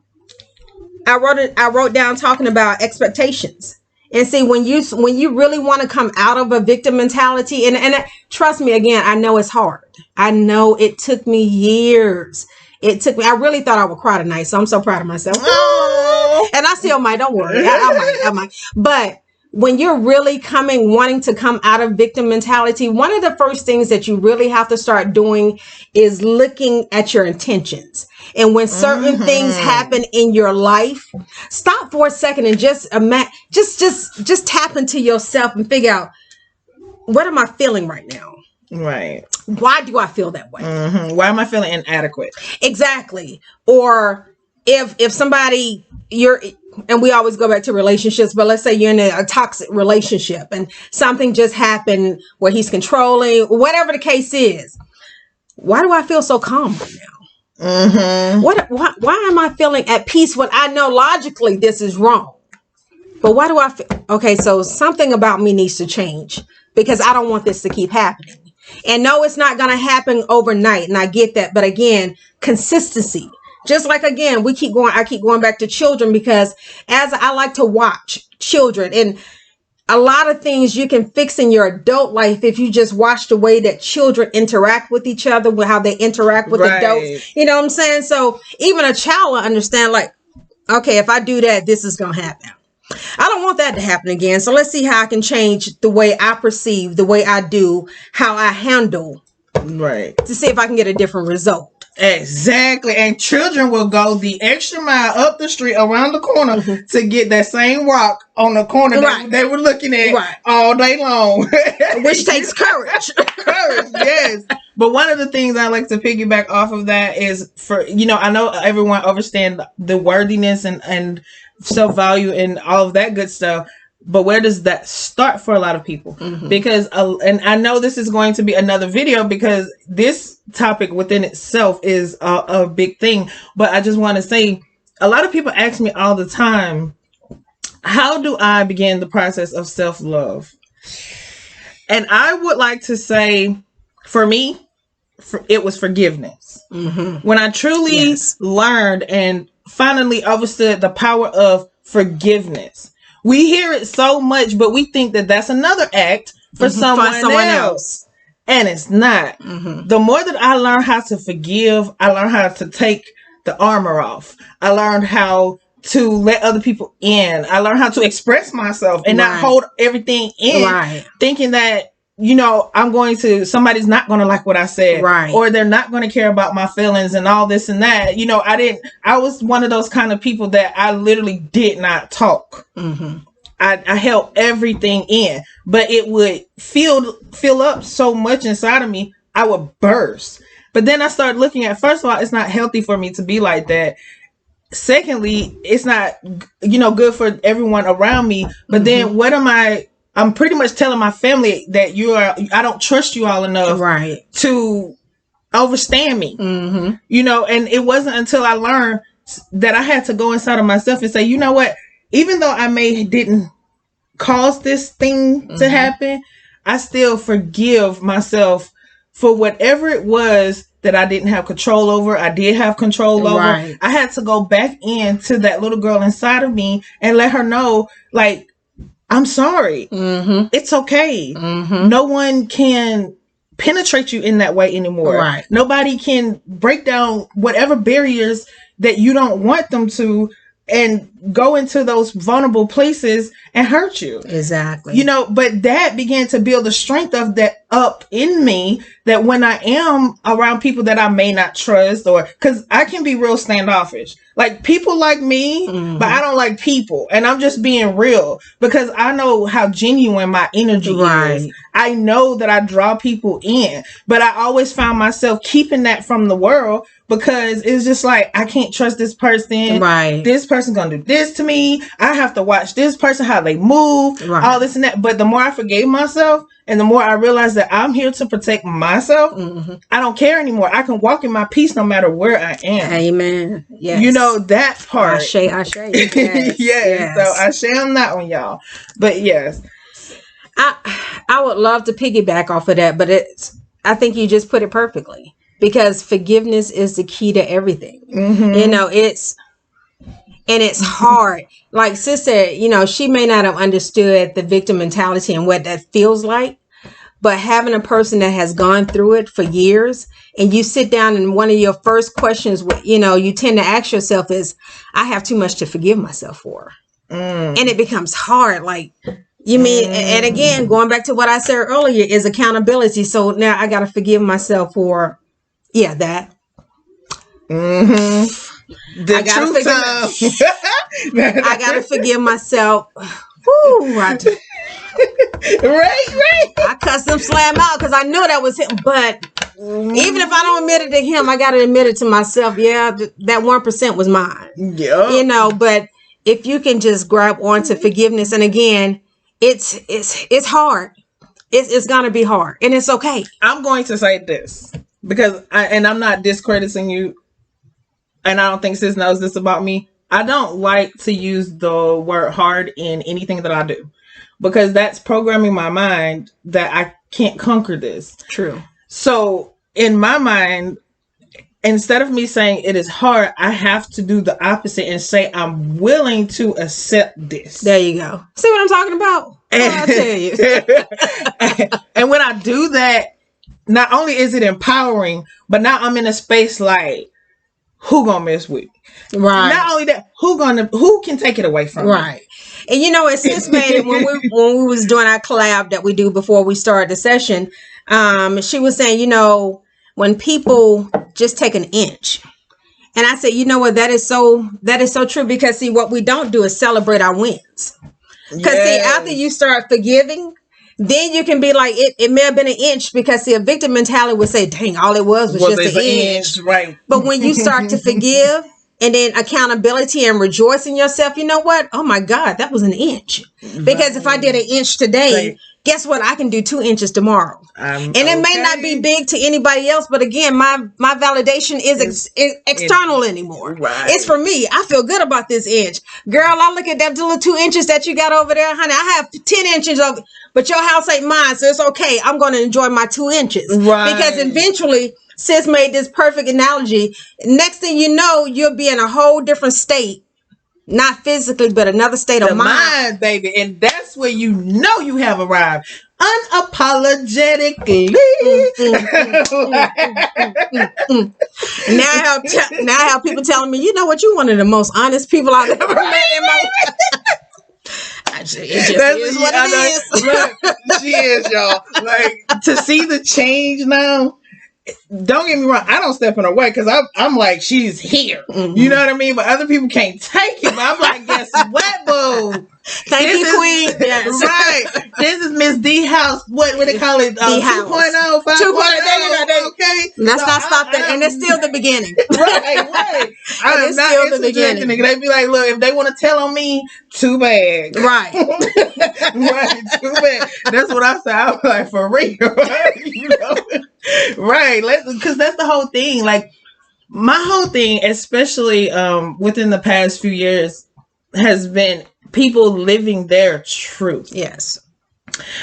[SPEAKER 1] wrote down talking about expectations. And see, when you really want to come out of a victim mentality, and trust me, again, I know it's hard. I know it took me years. I really thought I would cry tonight, so I'm so proud of myself. Oh. And I still might, don't worry. I might. But when you're really wanting to come out of victim mentality, one of the first things that you really have to start doing is looking at your intentions. And when certain things happen in your life, stop for a second and just tap into yourself and figure out, what am I feeling right now?
[SPEAKER 2] Right.
[SPEAKER 1] Why do I feel that way?
[SPEAKER 2] Why am I feeling inadequate?
[SPEAKER 1] Exactly. Or if somebody and we always go back to relationships, but let's say you're in a toxic relationship and something just happened where he's controlling, whatever the case is. Why do I feel so calm right now? Why am I feeling at peace when I know logically this is wrong? But why do I feel? Okay, so something about me needs to change because I don't want this to keep happening. And no, it's not going to happen overnight. And I get that. But again, consistency. Just like, again, I keep going back to children because as I like to watch children, and a lot of things you can fix in your adult life if you just watch the way that children interact with each other, with how they interact with adults. You know what I'm saying? So even a child will understand, like, okay, if I do that, this is going to happen. I don't want that to happen again. So let's see how I can change the way I perceive, the way I do, how I handle.
[SPEAKER 2] Right.
[SPEAKER 1] To see if I can get a different result.
[SPEAKER 2] Exactly. And children will go the extra mile up the street around the corner to get that same rock on the corner that they were looking at all day long.
[SPEAKER 1] Which takes courage.
[SPEAKER 2] Courage, yes. But one of the things I like to piggyback off of that is, for, you know, I know everyone understands the worthiness and self-value and all of that good stuff. But where does that start for a lot of people? Because, and I know this is going to be another video because this topic within itself is a big thing. But I just want to say, a lot of people ask me all the time, how do I begin the process of self-love? And I would like to say, for me, it was forgiveness. When I truly learned and finally understood the power of forgiveness. We hear it so much, but we think that that's another act for someone else. And it's not. The more that I learned how to forgive, I learned how to take the armor off. I learned how to let other people in. I learned how to express myself and not hold everything in, thinking that, you know, somebody's not going to like what I said, or they're not going to care about my feelings and all this and that. You know, I was one of those kind of people that I literally did not talk. I held everything in, but it would fill up so much inside of me, I would burst. But then I started looking at, first of all, it's not healthy for me to be like that. Secondly, it's not, you know, good for everyone around me. But then I'm pretty much telling my family that I don't trust you all enough to understand me. You know, and it wasn't until I learned that I had to go inside of myself and say, you know what, even though I didn't cause this thing to happen, I still forgive myself for whatever it was that I didn't have control over. I did have control over. I had to go back into that little girl inside of me and let her know, like, I'm sorry. It's okay. No one can penetrate you in that way anymore. Nobody can break down whatever barriers that you don't want them to and go into those vulnerable places and hurt you. Exactly. You know, but that began to build the strength of that up in me, that when I am around people that I may not trust, or because I can be real standoffish. Like, people like me, but I don't like people. And I'm just being real because I know how genuine my energy is. I know that I draw people in, but I always found myself keeping that from the world because it's just like, I can't trust this person. This person's going to do this to me. I have to watch this person, how they move, all this and that. But the more I forgave myself and the more I realized that I'm here to protect myself, I don't care anymore. I can walk in my peace no matter where I am. Amen. Yes. You know, that part. Ashe. Yes. So I share on that one, y'all. But yes.
[SPEAKER 1] I would love to piggyback off of that, but I think you just put it perfectly, because forgiveness is the key to everything. You know, it's hard. Like Sis said, you know, she may not have understood the victim mentality and what that feels like, but having a person that has gone through it for years, and you sit down and one of your first questions, you know, you tend to ask yourself is, I have too much to forgive myself for. And it becomes hard. Like, you mean, and again, going back to what I said earlier, is accountability. So now I got to forgive myself for, that. I gotta forgive myself. Woo, right. I cussed him slam out because I knew that was him. But even if I don't admit it to him, I gotta admit it to myself. Yeah, that 1% was mine. Yeah, you know. But if you can just grab onto forgiveness, and again, it's hard. It's gonna be hard, and it's okay.
[SPEAKER 2] I'm going to say this because I'm not discrediting you. And I don't think Sis knows this about me. I don't like to use the word hard in anything that I do, because that's programming my mind that I can't conquer this. True. So in my mind, instead of me saying it is hard, I have to do the opposite and say I'm willing to accept this.
[SPEAKER 1] There you go. See what I'm talking about? I tell you.
[SPEAKER 2] And when I do that, not only is it empowering, but now I'm in a space like, who gonna mess with me?
[SPEAKER 1] Right.
[SPEAKER 2] Not only that, who can take it away from me?
[SPEAKER 1] Right. And you know, as Sis made it when we was doing our collab that we do before we started the session, she was saying, you know, when people just take an inch. And I said, you know what, that is so true, because see, what we don't do is celebrate our wins. Because see, after you start forgiving, then you can be like, it may have been an inch, because see, a victim mentality would say, dang, all it was just an inch.
[SPEAKER 2] Right.
[SPEAKER 1] But when you start to forgive, and then accountability and rejoice in yourself, you know what? Oh my God, that was an inch. Because if I did an inch today, guess what? I can do 2 inches tomorrow. And it may not be big to anybody else, but again, my validation is external anymore.
[SPEAKER 2] Right.
[SPEAKER 1] It's for me. I feel good about this inch. Girl, I look at that little 2 inches that you got over there, honey. I have 10 inches of, but your house ain't mine, so it's okay. I'm going to enjoy my 2 inches.
[SPEAKER 2] Right.
[SPEAKER 1] Because eventually, Sis made this perfect analogy. Next thing you know, you'll be in a whole different state. Not physically, but another state of mind,
[SPEAKER 2] baby. And that's where you know you have arrived. Unapologetically.
[SPEAKER 1] Now I have people telling me, you know what, you're one of the most honest people I've ever met in my life. It is what it is.
[SPEAKER 2] Look, she is, y'all. Like, to see the change now. Don't get me wrong, I don't step in her way, because I'm like, she's here.
[SPEAKER 1] Mm-hmm.
[SPEAKER 2] You know what I mean? But other people can't take it. But I'm like, guess what, boo?
[SPEAKER 1] Thank you, Queen. Yes.
[SPEAKER 2] Right. This is Miss D House. What they call it? 2.0, 5.0. Okay.
[SPEAKER 1] Let's not stop that. And it's still the beginning.
[SPEAKER 2] Right. I am not interjecting. They be like, look, if they want to tell on me, too bad.
[SPEAKER 1] Right.
[SPEAKER 2] Right. Too bad. That's what I say. I'm like, for real. You know? Right. Because that's the whole thing. Like, my whole thing, especially within the past few years, has been people living their truth.
[SPEAKER 1] Yes.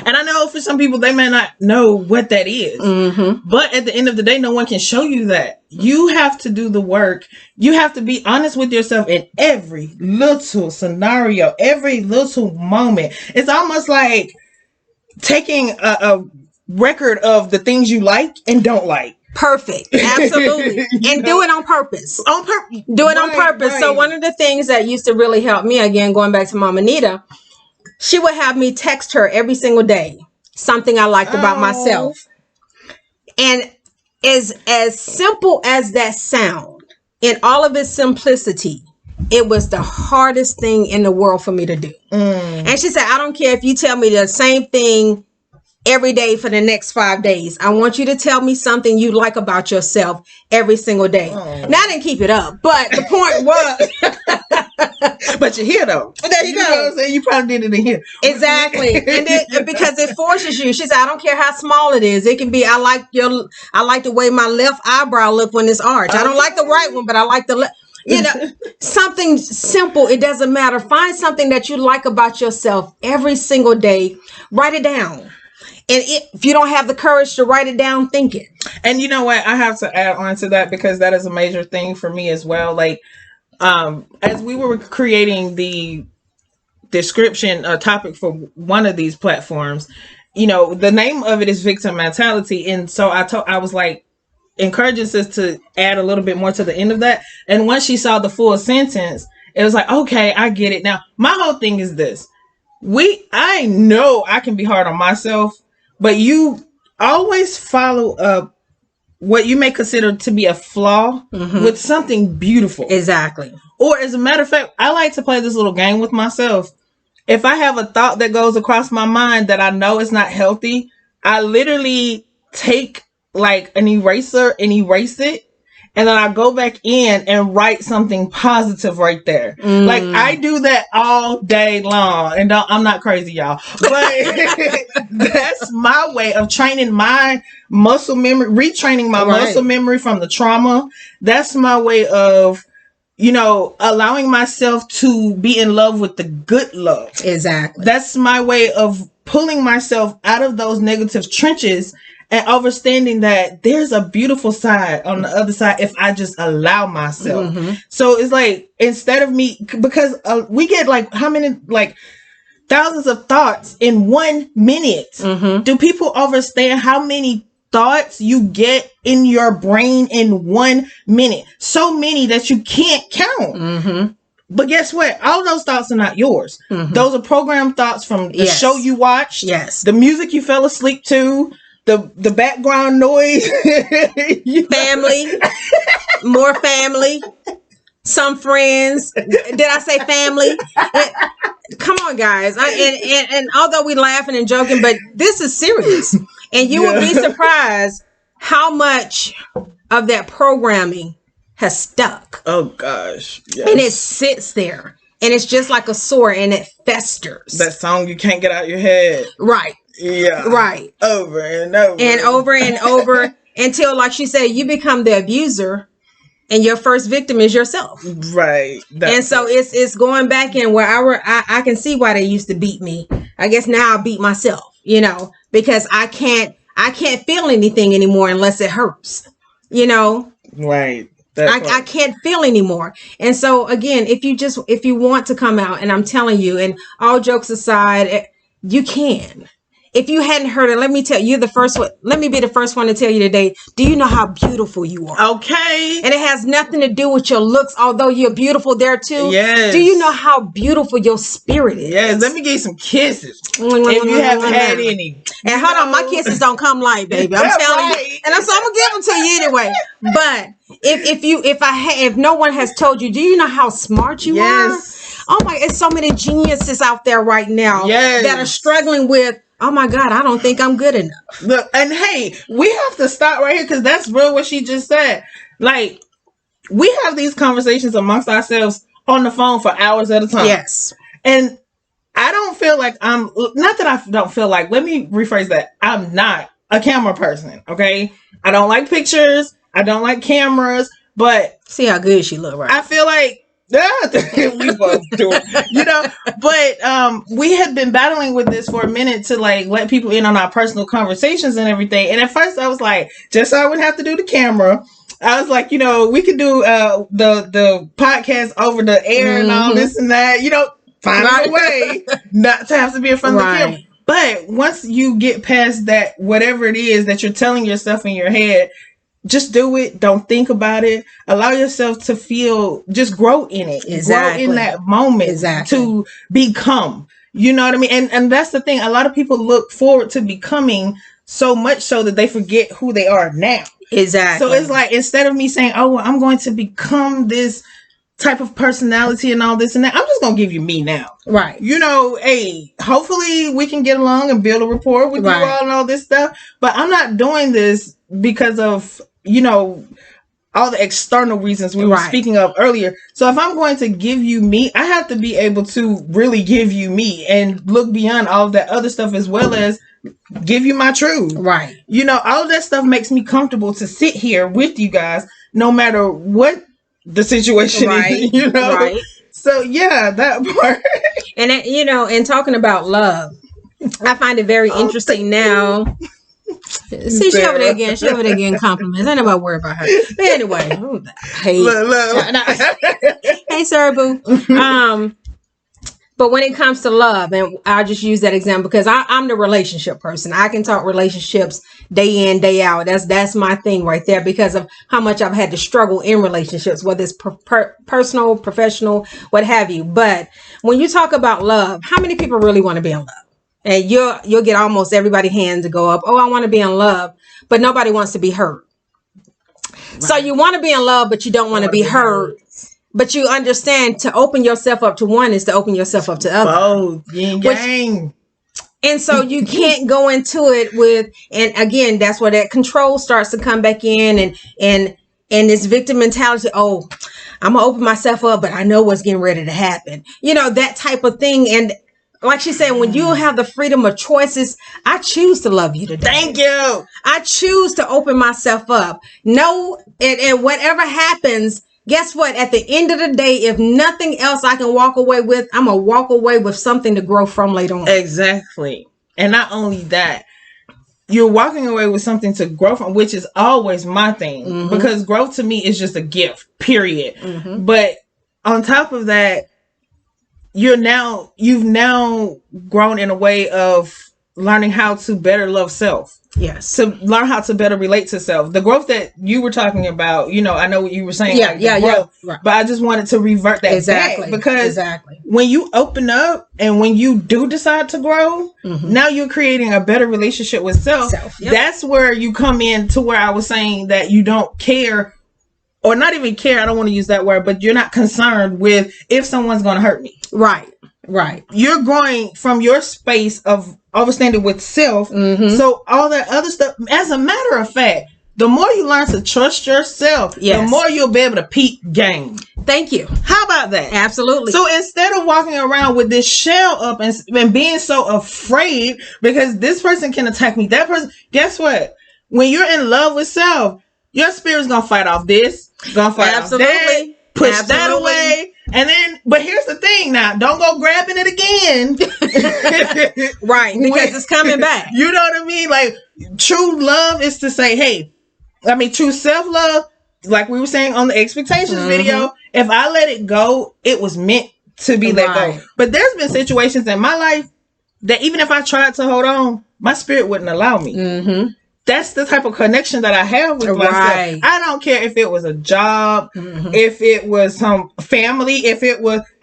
[SPEAKER 2] And I know for some people, they may not know what that is.
[SPEAKER 1] Mm-hmm.
[SPEAKER 2] But at the end of the day, no one can show you that. You have to do the work. You have to be honest with yourself in every little scenario, every little moment. It's almost like taking a record of the things you like and don't like.
[SPEAKER 1] Perfect. Absolutely. And do it on purpose.
[SPEAKER 2] On purpose.
[SPEAKER 1] Do it on purpose. Right. So one of the things that used to really help me, again, going back to Mama Nita, she would have me text her every single day something I liked about myself. And as simple as that sound, in all of its simplicity, it was the hardest thing in the world for me to do. And she said, I don't care if you tell me the same thing every day for the next 5 days. I want you to tell me something you like about yourself every single day. Now, I didn't keep it up, but the point was...
[SPEAKER 2] But you're here, though.
[SPEAKER 1] There you go.
[SPEAKER 2] Know what I'm saying? You probably did it in here.
[SPEAKER 1] Exactly. And then, because it forces you. She said, I don't care how small it is. It can be, I like the way my left eyebrow look when it's arched. I don't like the right one, but I like the left. You know, something simple. It doesn't matter. Find something that you like about yourself every single day. Write it down. And if you don't have the courage to write it down, think it.
[SPEAKER 2] And you know what? I have to add on to that, because that is a major thing for me as well. Like, as we were creating the description topic for one of these platforms, you know, the name of it is victim mentality. And so I was like, encouraging sis to add a little bit more to the end of that. And once she saw the full sentence, it was like, okay, I get it. Now, my whole thing is this. I know I can be hard on myself, but you always follow up what you may consider to be a flaw with something beautiful.
[SPEAKER 1] Exactly.
[SPEAKER 2] Or as a matter of fact, I like to play this little game with myself. If I have a thought that goes across my mind that I know is not healthy, I literally take like an eraser and erase it. And then I go back in and write something positive right there. Like, I do that all day long. And I'm not crazy, y'all. But that's my way of training my muscle memory, retraining my muscle memory from the trauma. That's my way of, you know, allowing myself to be in love with the good love.
[SPEAKER 1] Exactly.
[SPEAKER 2] That's my way of pulling myself out of those negative trenches and understanding that there's a beautiful side on the other side if I just allow myself. So it's like, instead of me, because we get like, how many, like thousands of thoughts in 1 minute.
[SPEAKER 1] Mm-hmm.
[SPEAKER 2] Do people understand how many thoughts you get in your brain in 1 minute? So many that you can't count.
[SPEAKER 1] Mm-hmm.
[SPEAKER 2] But guess what? All those thoughts are not yours.
[SPEAKER 1] Mm-hmm.
[SPEAKER 2] Those are programmed thoughts from the show you watched,
[SPEAKER 1] the
[SPEAKER 2] music you fell asleep to, the background noise,
[SPEAKER 1] family, more family, some friends. Did I say family? Come on, guys. And although we laughing and joking, but this is serious. And you would be surprised how much of that programming has stuck.
[SPEAKER 2] Oh gosh. Yes.
[SPEAKER 1] And it sits there. And it's just like a sore and it festers.
[SPEAKER 2] That song you can't get out of your head.
[SPEAKER 1] Right.
[SPEAKER 2] Yeah.
[SPEAKER 1] Right.
[SPEAKER 2] Over and over.
[SPEAKER 1] And over and over until, like she said, you become the abuser and your first victim is yourself.
[SPEAKER 2] Right.
[SPEAKER 1] And so it's going back in where I can see why they used to beat me. I guess now I beat myself, because I can't feel anything anymore unless it hurts,
[SPEAKER 2] Right.
[SPEAKER 1] I can't feel anymore. And so again, if you want to come out, and I'm telling you, and all jokes aside, you can. If you hadn't heard it, let me tell you, let me be the first one to tell you today. Do you know how beautiful you are?
[SPEAKER 2] Okay.
[SPEAKER 1] And it has nothing to do with your looks, although you're beautiful there too.
[SPEAKER 2] Yes.
[SPEAKER 1] Do you know how beautiful your spirit is?
[SPEAKER 2] Yes. Let me give you some kisses. If you haven't had any.
[SPEAKER 1] And hold on, my kisses don't come light, baby. I'm telling you. And so I'm gonna give them to you anyway. But if no one has told you, do you know how smart you are? Oh my, it's so many geniuses out there right now that are struggling with, oh my God, I don't think I'm good enough.
[SPEAKER 2] Look, and hey, we have to stop right here because that's real what she just said. Like, we have these conversations amongst ourselves on the phone for hours at a time.
[SPEAKER 1] Yes.
[SPEAKER 2] And I don't feel like not that I don't feel like, let me rephrase that. I'm not a camera person, okay? I don't like pictures. I don't like cameras, but.
[SPEAKER 1] See how good she look, right?
[SPEAKER 2] I feel like, we both do it, but we had been battling with this for a minute to like let people in on our personal conversations and everything. And at first I was like, just so I wouldn't have to do the camera, I was like, we could do the podcast over the air and all this and that, find a way not to have to be in front of the camera. But once you get past that, whatever it is that you're telling yourself in your head, just do it. Don't think about it. Allow yourself to feel, just grow in it.
[SPEAKER 1] Exactly.
[SPEAKER 2] Grow in that moment to become, you know what I mean? And that's the thing. A lot of people look forward to becoming so much so that they forget who they are now.
[SPEAKER 1] Exactly.
[SPEAKER 2] So it's like, instead of me saying, oh, well, I'm going to become this type of personality and all this and that, I'm just going to give you me now.
[SPEAKER 1] Right.
[SPEAKER 2] Hey, hopefully we can get along and build a rapport with you all and all this stuff. But I'm not doing this because of, all the external reasons we were speaking of earlier. So if I'm going to give you me, I have to be able to really give you me and look beyond all of that other stuff, as well as give you my truth.
[SPEAKER 1] Right.
[SPEAKER 2] All of that stuff makes me comfortable to sit here with you guys, no matter what the situation is, Right. So yeah, that part.
[SPEAKER 1] And and talking about love, I find it very interesting now. See, she over there again. She over there getting compliments. I ain't nobody worry about her. But anyway, hey, hey, sir, boo. But when it comes to love, and I'll just use that example because I'm the relationship person. I can talk relationships day in, day out. That's my thing right there because of how much I've had to struggle in relationships, whether it's personal, professional, what have you. But when you talk about love, how many people really want to be in love? And you'll get almost everybody's hand to go up. Oh, I want to be in love, but nobody wants to be hurt. Right. So you want to be in love, but you don't want to be hurt. But you understand to open yourself up to one is to open yourself up to the other.
[SPEAKER 2] Oh, yin yang.
[SPEAKER 1] And so you can't go into it with, and again, that's where that control starts to come back in and this victim mentality. Oh, I'm gonna open myself up, but I know what's getting ready to happen. That type of thing. And like she said, when you have the freedom of choices, I choose to love you today.
[SPEAKER 2] Thank you.
[SPEAKER 1] I choose to open myself up. No, and whatever happens, guess what? At the end of the day, if nothing else I can walk away with, I'm going to walk away with something to grow from later on.
[SPEAKER 2] Exactly. And not only that, you're walking away with something to grow from, which is always my thing. Because growth to me is just a gift, period. But on top of that, you've now grown in a way of learning how to better love self.
[SPEAKER 1] Yes.
[SPEAKER 2] To learn how to better relate to self. The growth that you were talking about, I know what you were saying.
[SPEAKER 1] Yeah. Right.
[SPEAKER 2] But I just wanted to revert that back because when you open up and when you do decide to grow, now you're creating a better relationship with self. Yep. That's where you come in to where I was saying that you don't care, or not even care. I don't want to use that word, but you're not concerned with if someone's going to hurt me.
[SPEAKER 1] Right.
[SPEAKER 2] You're growing from your space of understanding with self. So all that other stuff, as a matter of fact, the more you learn to trust yourself, the more you'll be able to peak game.
[SPEAKER 1] Thank you.
[SPEAKER 2] How about that?
[SPEAKER 1] Absolutely.
[SPEAKER 2] So instead of walking around with this shell up and being so afraid because this person can attack me, that person, guess what? When you're in love with self, your spirit's gonna fight off this, gonna fight off that, push that away. And then, but here's the thing now, don't go grabbing it again.
[SPEAKER 1] Right, because it's coming back.
[SPEAKER 2] You know what I mean? Like, true love is to say, hey, true self-love, like we were saying on the expectations video, if I let it go, it was meant to be let go. But there's been situations in my life that even if I tried to hold on, my spirit wouldn't allow me. That's the type of connection that I have with myself. I don't care if it was a job, if it was some family,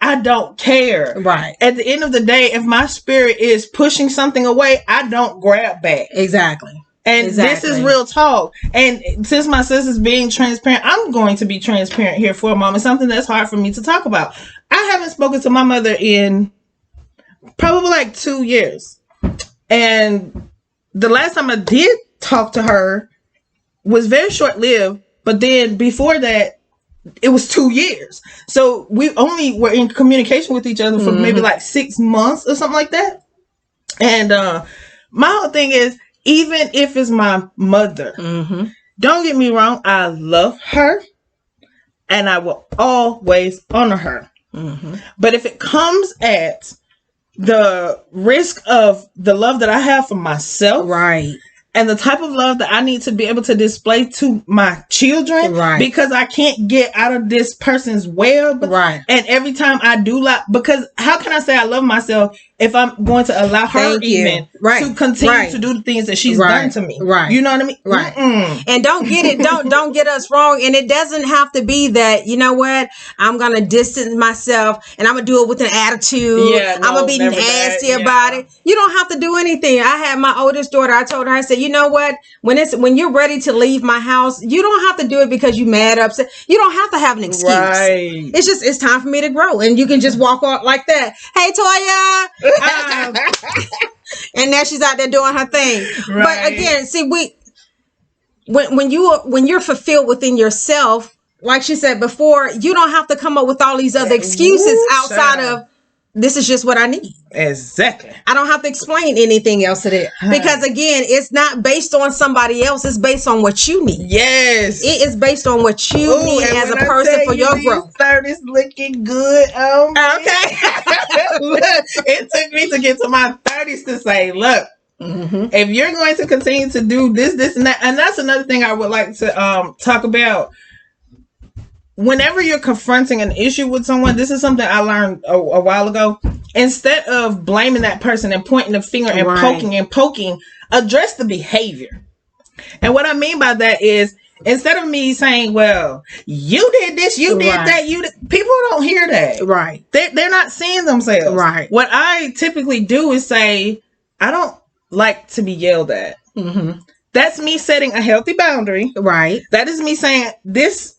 [SPEAKER 2] I don't care.
[SPEAKER 1] Right.
[SPEAKER 2] At the end of the day, if my spirit is pushing something away, I don't grab back.
[SPEAKER 1] Exactly.
[SPEAKER 2] And this is real talk. And since my sister's being transparent, I'm going to be transparent here for a moment. Something that's hard for me to talk about. I haven't spoken to my mother in probably like 2 years. And the last time I did talk to her was very short-lived, but then before that it was 2 years, so we only were in communication with each other for maybe like 6 months or something like that. And my whole thing is, even if it's my mother, don't get me wrong, I love her and I will always honor her, but if it comes at the risk of the love that I have for myself, and the type of love that I need to be able to display to my children, because I can't get out of this person's web. And every time I do because how can I say I love myself if I'm going to allow her to continue to do the things that she's done to me? You know what I mean? And
[SPEAKER 1] don't get us wrong. And it doesn't have to be that, you know what, I'm going to distance myself and I'm going to do it with an attitude. I'm going to be nasty about it. You don't have to do anything. I had my oldest daughter, I told her, I said, you know what, when you're ready to leave my house, you don't have to do it because you mad, upset. You don't have to have an excuse. It's time for me to grow. And you can just walk out like that. Hey, Toya. And now she's out there doing her thing. But again, see, when you're fulfilled within yourself, like she said before, you don't have to come up with all these other excuses outside of this is just what I need.
[SPEAKER 2] Exactly.
[SPEAKER 1] I don't have to explain anything else to that. Because again, it's not based on somebody else. It's based on what you need.
[SPEAKER 2] Yes.
[SPEAKER 1] It is based on what you need as a person for your growth.
[SPEAKER 2] 30s looking good on me. Okay. Look, it took me to get to my 30s to say, look, if you're going to continue to do this, and that, and that's another thing I would like to talk about. Whenever you're confronting an issue with someone, this is something I learned a while ago. Instead of blaming that person and pointing the finger and poking, address the behavior. And what I mean by that is, instead of me saying, well, you did this, you did that, people don't hear that. They're not seeing themselves. What I typically do is say, I don't like to be yelled at. That's me setting a healthy boundary. That is me saying, this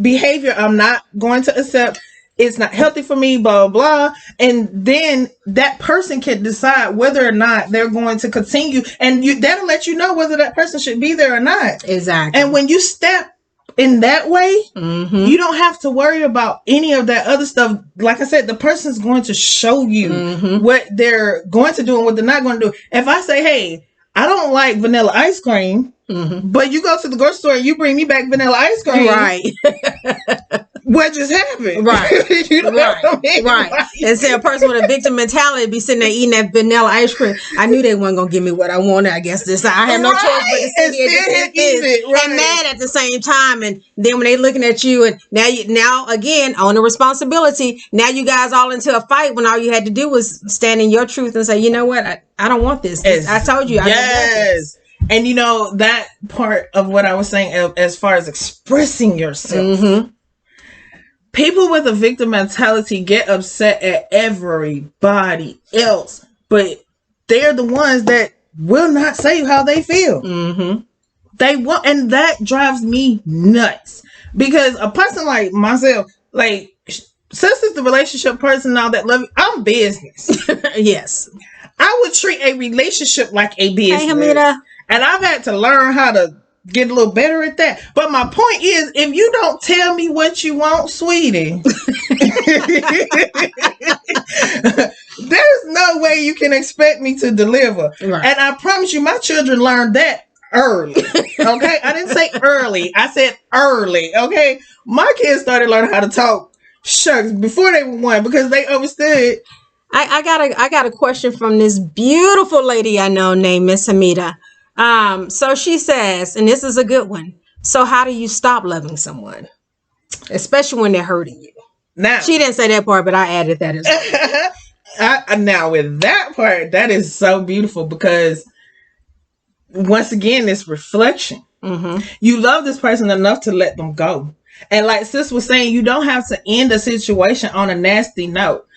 [SPEAKER 2] behavior I'm not going to accept. It's not healthy for me, blah, blah. And then that person can decide whether or not they're going to continue. And that'll let you know whether that person should be there or not.
[SPEAKER 1] Exactly.
[SPEAKER 2] And when you step in that way, you don't have to worry about any of that other stuff. Like I said, the person's going to show you what they're going to do and what they're not going to do. If I say, hey, I don't like vanilla ice cream, but you go to the grocery store and you bring me back vanilla ice cream. what just happened?
[SPEAKER 1] Right.
[SPEAKER 2] You know what I mean?
[SPEAKER 1] Right.
[SPEAKER 2] Like,
[SPEAKER 1] And say a person with a victim mentality be sitting there eating that vanilla ice cream. I knew they weren't gonna give me what I wanted. I guess this I have no choice but to sit here and eat this.
[SPEAKER 2] it. Right.
[SPEAKER 1] And mad at the same time. And then when they looking at you and now again on the responsibility, now you guys all into a fight when all you had to do was stand in your truth and say, you know what, I don't want this. I told you I don't want this.
[SPEAKER 2] And you know that part of what I was saying as far as expressing yourself.
[SPEAKER 1] Mm-hmm.
[SPEAKER 2] People with a victim mentality get upset at everybody else, but they're the ones that will not say how they feel.
[SPEAKER 1] Mm-hmm.
[SPEAKER 2] They will, and that drives me nuts because a person like myself, like since it's the relationship person now that love you, I'm business.
[SPEAKER 1] Yes,
[SPEAKER 2] I would treat a relationship like a business.
[SPEAKER 1] Hey, Hamida.
[SPEAKER 2] And I've had to learn how to get a little better at that. But my point is, if you don't tell me what you want, sweetie, there's no way you can expect me to deliver. Right. And I promise you, my children learned that early. Okay? I didn't say early. I said early. Okay? My kids started learning how to talk shucks before they were one because they understood.
[SPEAKER 1] I got a question from this beautiful lady I know named Miss Hamida. So she says, and this is a good one. So how do you stop loving someone, especially when they're hurting you? Now she didn't say that part, but I added that as well.
[SPEAKER 2] Now with that part, that is so beautiful because once again, it's reflection. Mm-hmm. You love this person enough to let them go, and like Sis was saying, you don't have to end a situation on a nasty note.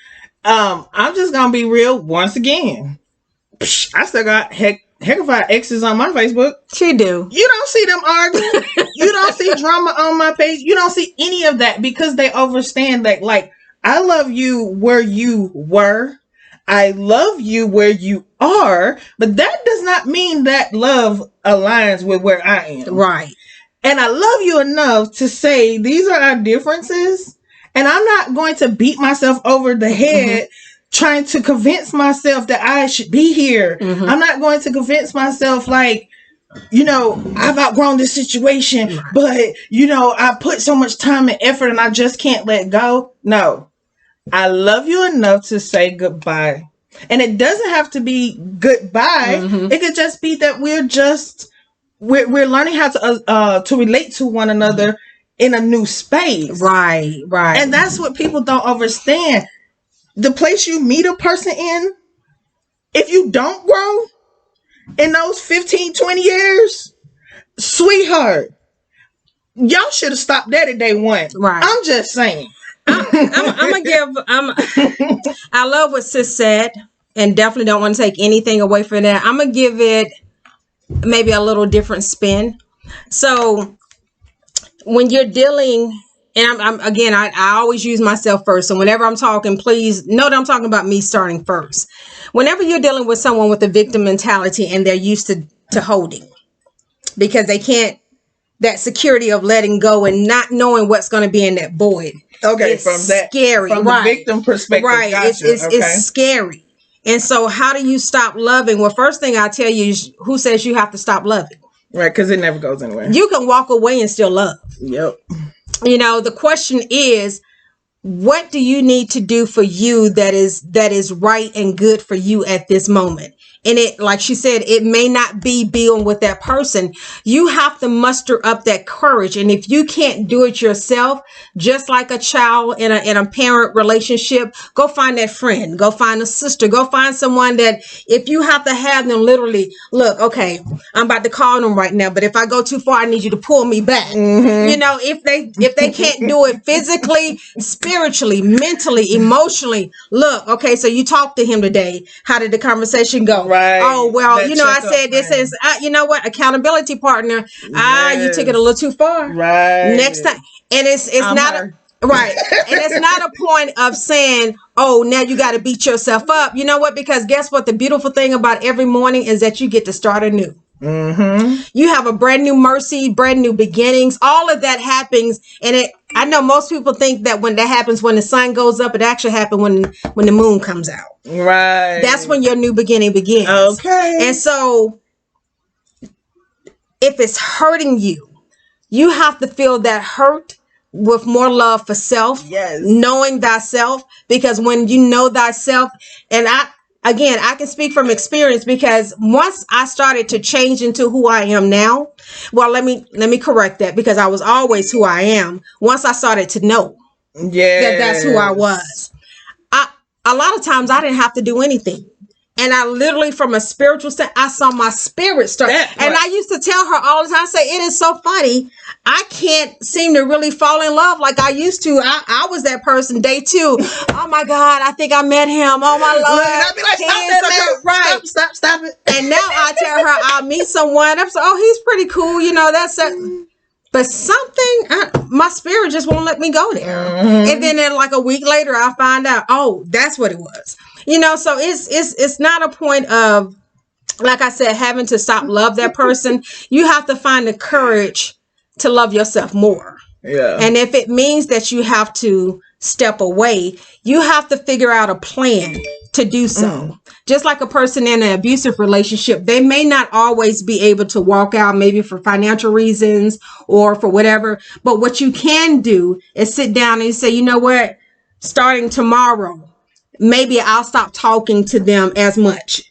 [SPEAKER 2] I'm just gonna be real once again. I still got heckified exes on my Facebook.
[SPEAKER 1] She do.
[SPEAKER 2] You don't see them arguing. You don't see drama on my page. You don't see any of that because they understand that, like, I love you where you were. I love you where you are. But that does not mean that love aligns with where I am.
[SPEAKER 1] Right.
[SPEAKER 2] And I love you enough to say these are our differences. And I'm not going to beat myself over the head trying to convince myself that I should be here. Mm-hmm. I'm not going to convince myself like, you know, I've outgrown this situation, but, you know, I put so much time and effort and I just can't let go. No, I love you enough to say goodbye. And it doesn't have to be goodbye. Mm-hmm. It could just be that we're learning how to relate to one another in a new space.
[SPEAKER 1] Right.
[SPEAKER 2] And that's what people don't understand. The place you meet a person in, if you don't grow in those 15, 20 years, sweetheart, y'all should have stopped that at day one.
[SPEAKER 1] Right.
[SPEAKER 2] I'm just saying.
[SPEAKER 1] I'm gonna give. I love what Sis said, and definitely don't want to take anything away from that. I'm gonna give it maybe a little different spin. So when you're dealing, and I always use myself first. So whenever I'm talking, please know that I'm talking about me starting first. Whenever you're dealing with someone with a victim mentality and they're used to holding, because they can't, that security of letting go and not knowing what's going to be in that void.
[SPEAKER 2] Okay,
[SPEAKER 1] it's scary.
[SPEAKER 2] From the victim perspective.
[SPEAKER 1] Right.
[SPEAKER 2] Gotcha.
[SPEAKER 1] It's scary. And so how do you stop loving? Well, first thing I tell you is who says you have to stop loving?
[SPEAKER 2] Right, because it never goes anywhere.
[SPEAKER 1] You can walk away and still love.
[SPEAKER 2] Yep.
[SPEAKER 1] You know, the question is, what do you need to do for you that is right and good for you at this moment? And it, like she said, it may not be being with that person. You have to muster up that courage. And if you can't do it yourself, just like a child in a parent relationship, go find that friend, go find a sister, go find someone that if you have to have them literally, look, okay, I'm about to call them right now, but if I go too far, I need you to pull me back. Mm-hmm. You know, if they can't do it physically, spiritually, mentally, emotionally, look, okay, so you talked to him today. How did the conversation go?
[SPEAKER 2] Right.
[SPEAKER 1] Oh, well, that, you know, I said this is, you know what, accountability partner. Yes. You took it a little too far.
[SPEAKER 2] Right.
[SPEAKER 1] Next time. And it's not right. And it's not a point of saying, oh, now you got to beat yourself up. You know what? Because guess what? The beautiful thing about every morning is that you get to start anew. Mm-hmm. You have a brand new mercy, brand new beginnings. All of that happens, and I know most people think that when that happens, when the sun goes up, it actually happens when the moon comes out.
[SPEAKER 2] Right.
[SPEAKER 1] That's when your new beginning begins.
[SPEAKER 2] Okay.
[SPEAKER 1] And so, if it's hurting you, you have to feel that hurt with more love for self,
[SPEAKER 2] Yes.
[SPEAKER 1] knowing thyself, because when you know thyself, and I can speak from experience, because once I started to change into who I am now, well, let me correct that, because I was always who I am. Once I started to know that that's who I was, a lot of times I didn't have to do anything. And I literally, from a spiritual stand, I saw my spirit start. And I used to tell her all the time, I say, it is so funny. I can't seem to really fall in love like I used to. I was that person day 2. Oh my God, I think I met him. Oh my Lord.
[SPEAKER 2] I'd be like, stop that, right. Stop it.
[SPEAKER 1] And now I tell her I'll meet someone. I'm so, oh, he's pretty cool. You know, that's it. But something, my spirit just won't let me go there. And then like a week later, I find out, oh, that's what it was. You know, so it's not a point of, like I said, having to stop love that person. You have to find the courage to love yourself more.
[SPEAKER 2] Yeah.
[SPEAKER 1] And if it means that you have to step away, you have to figure out a plan to do so. Just like a person in an abusive relationship, they may not always be able to walk out, maybe for financial reasons or for whatever. But what you can do is sit down and say, you know what, starting tomorrow, maybe I'll stop talking to them as much.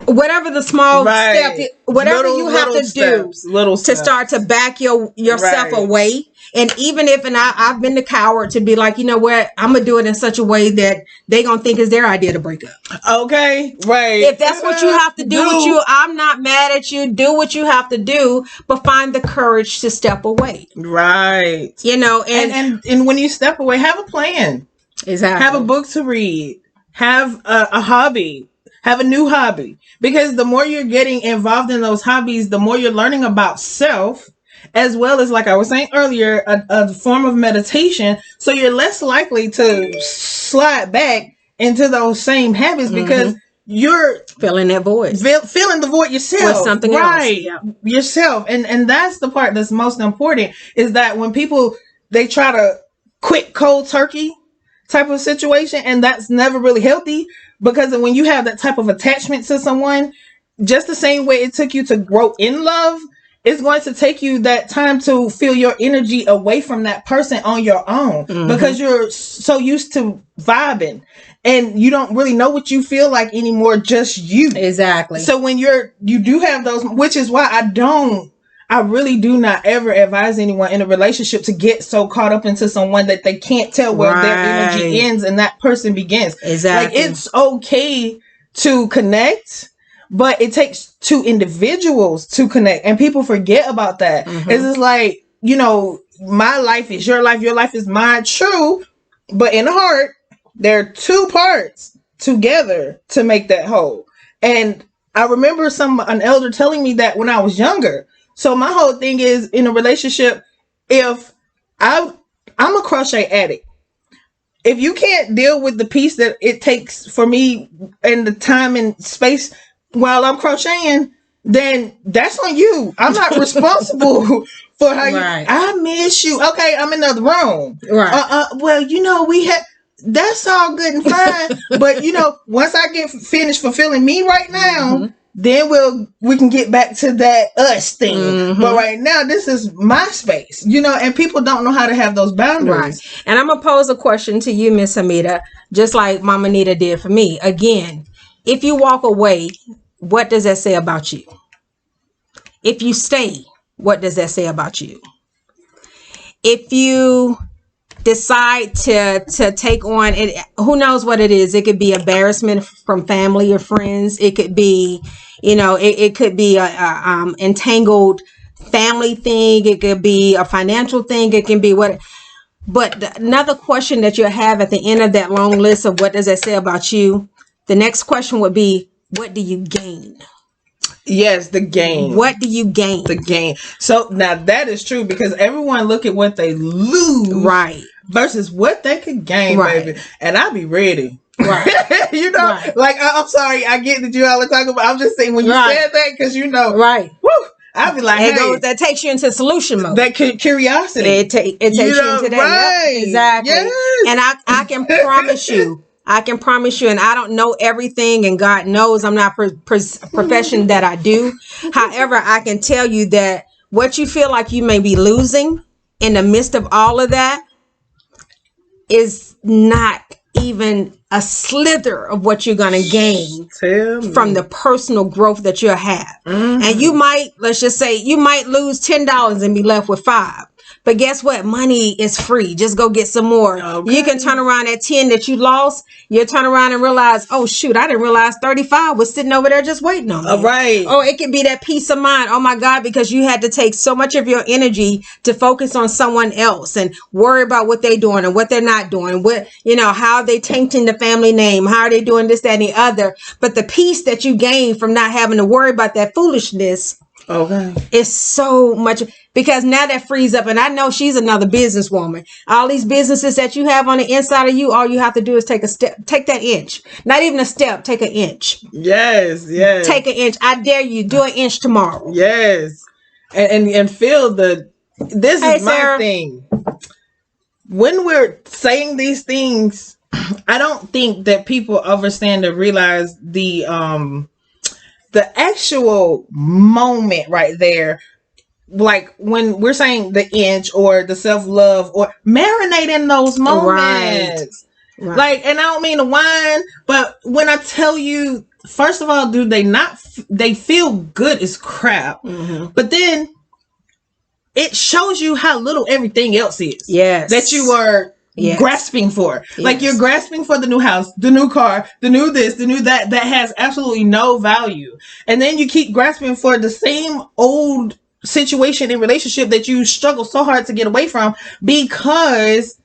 [SPEAKER 1] Whatever the small step, whatever you have to do to start to back yourself away. And even if, and I've been the coward to be like, you know what, I'm going to do it in such a way that they going to think it's their idea to break up.
[SPEAKER 2] Okay, right.
[SPEAKER 1] If that's what you have to do with you, I'm not mad at you. Do what you have to do, but find the courage to step away.
[SPEAKER 2] Right.
[SPEAKER 1] You know,
[SPEAKER 2] and when you step away, have a plan.
[SPEAKER 1] Exactly.
[SPEAKER 2] Have a book to read. Have a hobby. Have a new hobby. Because the more you're getting involved in those hobbies, the more you're learning about self, as well as, like I was saying earlier, a form of meditation. So you're less likely to slide back into those same habits because you're
[SPEAKER 1] filling that void.
[SPEAKER 2] Filling the void yourself.
[SPEAKER 1] With something
[SPEAKER 2] else.
[SPEAKER 1] Yeah.
[SPEAKER 2] Yourself. And that's the part that's most important, is that when people, they try to quit cold turkey type of situation, and that's never really healthy, because when you have that type of attachment to someone, just the same way it took you to grow in love, it's going to take you that time to feel your energy away from that person on your own, because you're so used to vibing and you don't really know what you feel like anymore, just you.
[SPEAKER 1] Exactly.
[SPEAKER 2] So when you do have those, which is why I really do not ever advise anyone in a relationship to get so caught up into someone that they can't tell where their energy ends and that person begins.
[SPEAKER 1] Exactly.
[SPEAKER 2] Like, it's okay to connect, but it takes 2 individuals to connect, and people forget about that. It's just like, you know, my life is your life is mine. True, but in the heart, there are 2 parts together to make that whole. And I remember an elder telling me that when I was younger. So my whole thing is, in a relationship, if I'm a crochet addict, if you can't deal with the piece that it takes for me and the time and space while I'm crocheting, then that's on you. I'm not responsible for how I miss you. Okay, I'm in another room.
[SPEAKER 1] Right.
[SPEAKER 2] Well, you know, that's all good and fine. But, you know, once I get finished fulfilling me right now, then we can get back to that us thing. But right now, this is my space, you know, and people don't know how to have those boundaries.
[SPEAKER 1] Right. And I'm going to pose a question to you, Miss Hamida, just like Mama Nita did for me. Again, if you walk away, what does that say about you? If you stay, what does that say about you? If you decide to take on it, who knows what it is? It could be embarrassment from family or friends. It could be, you know, it could be a entangled family thing. It could be a financial thing. It can be what. But another question that you'll have at the end of that long list of what does that say about you, the next question would be, what do you gain?
[SPEAKER 2] Yes, the gain.
[SPEAKER 1] What do you gain?
[SPEAKER 2] The gain. So now that is true, because everyone look at what they lose,
[SPEAKER 1] right,
[SPEAKER 2] versus what they could gain, baby. And I be ready.
[SPEAKER 1] Right.
[SPEAKER 2] You know, like, I'm sorry, I get that you all are talking about. I'm just saying, when you said that, because, you know, woo, I'll be like, hey,
[SPEAKER 1] that takes you into solution mode.
[SPEAKER 2] That curiosity.
[SPEAKER 1] It takes you into that.
[SPEAKER 2] Right.
[SPEAKER 1] Yep, exactly.
[SPEAKER 2] Yes.
[SPEAKER 1] And I can promise you, and I don't know everything, and God knows I'm not profession that I do. However, I can tell you that what you feel like you may be losing, in the midst of all of that is not even a slither of what you're going to gain from the personal growth that you'll have. And you might, let's just say, you might lose $10 and be left with $5. But guess what? Money is free. Just go get some more. Okay. You can turn around that 10 that you lost. You'll turn around and realize, oh, shoot, I didn't realize 35 was sitting over there just waiting on me.
[SPEAKER 2] Right.
[SPEAKER 1] Oh, it could be that peace of mind. Oh, my God, because you had to take so much of your energy to focus on someone else and worry about what they're doing and what they're not doing. What, how are they tainting the family name? How are they doing this, that, and the other? But the peace that you gain from not having to worry about that foolishness. Okay. It's so much, because now that frees up. And I know she's another businesswoman. All these businesses that you have on the inside of you, all you have to do is take a step, take that inch. Not even a step, take an inch.
[SPEAKER 2] Yes.
[SPEAKER 1] Take an inch. I dare you, do an inch tomorrow.
[SPEAKER 2] Yes. And feel this is my Sarah. Thing. When we're saying these things, I don't think that people understand or realize the actual moment right there. Like when we're saying the inch or the self-love or marinate in those moments. Right. Like, and I don't mean to whine, but when I tell you, first of all, dude, they feel good as crap. But then it shows you how little everything else is. Yes. That you are grasping for. Yes. Like you're grasping for the new house, the new car, the new this, the new that has absolutely no value. And then you keep grasping for the same old situation in relationship that you struggle so hard to get away from, because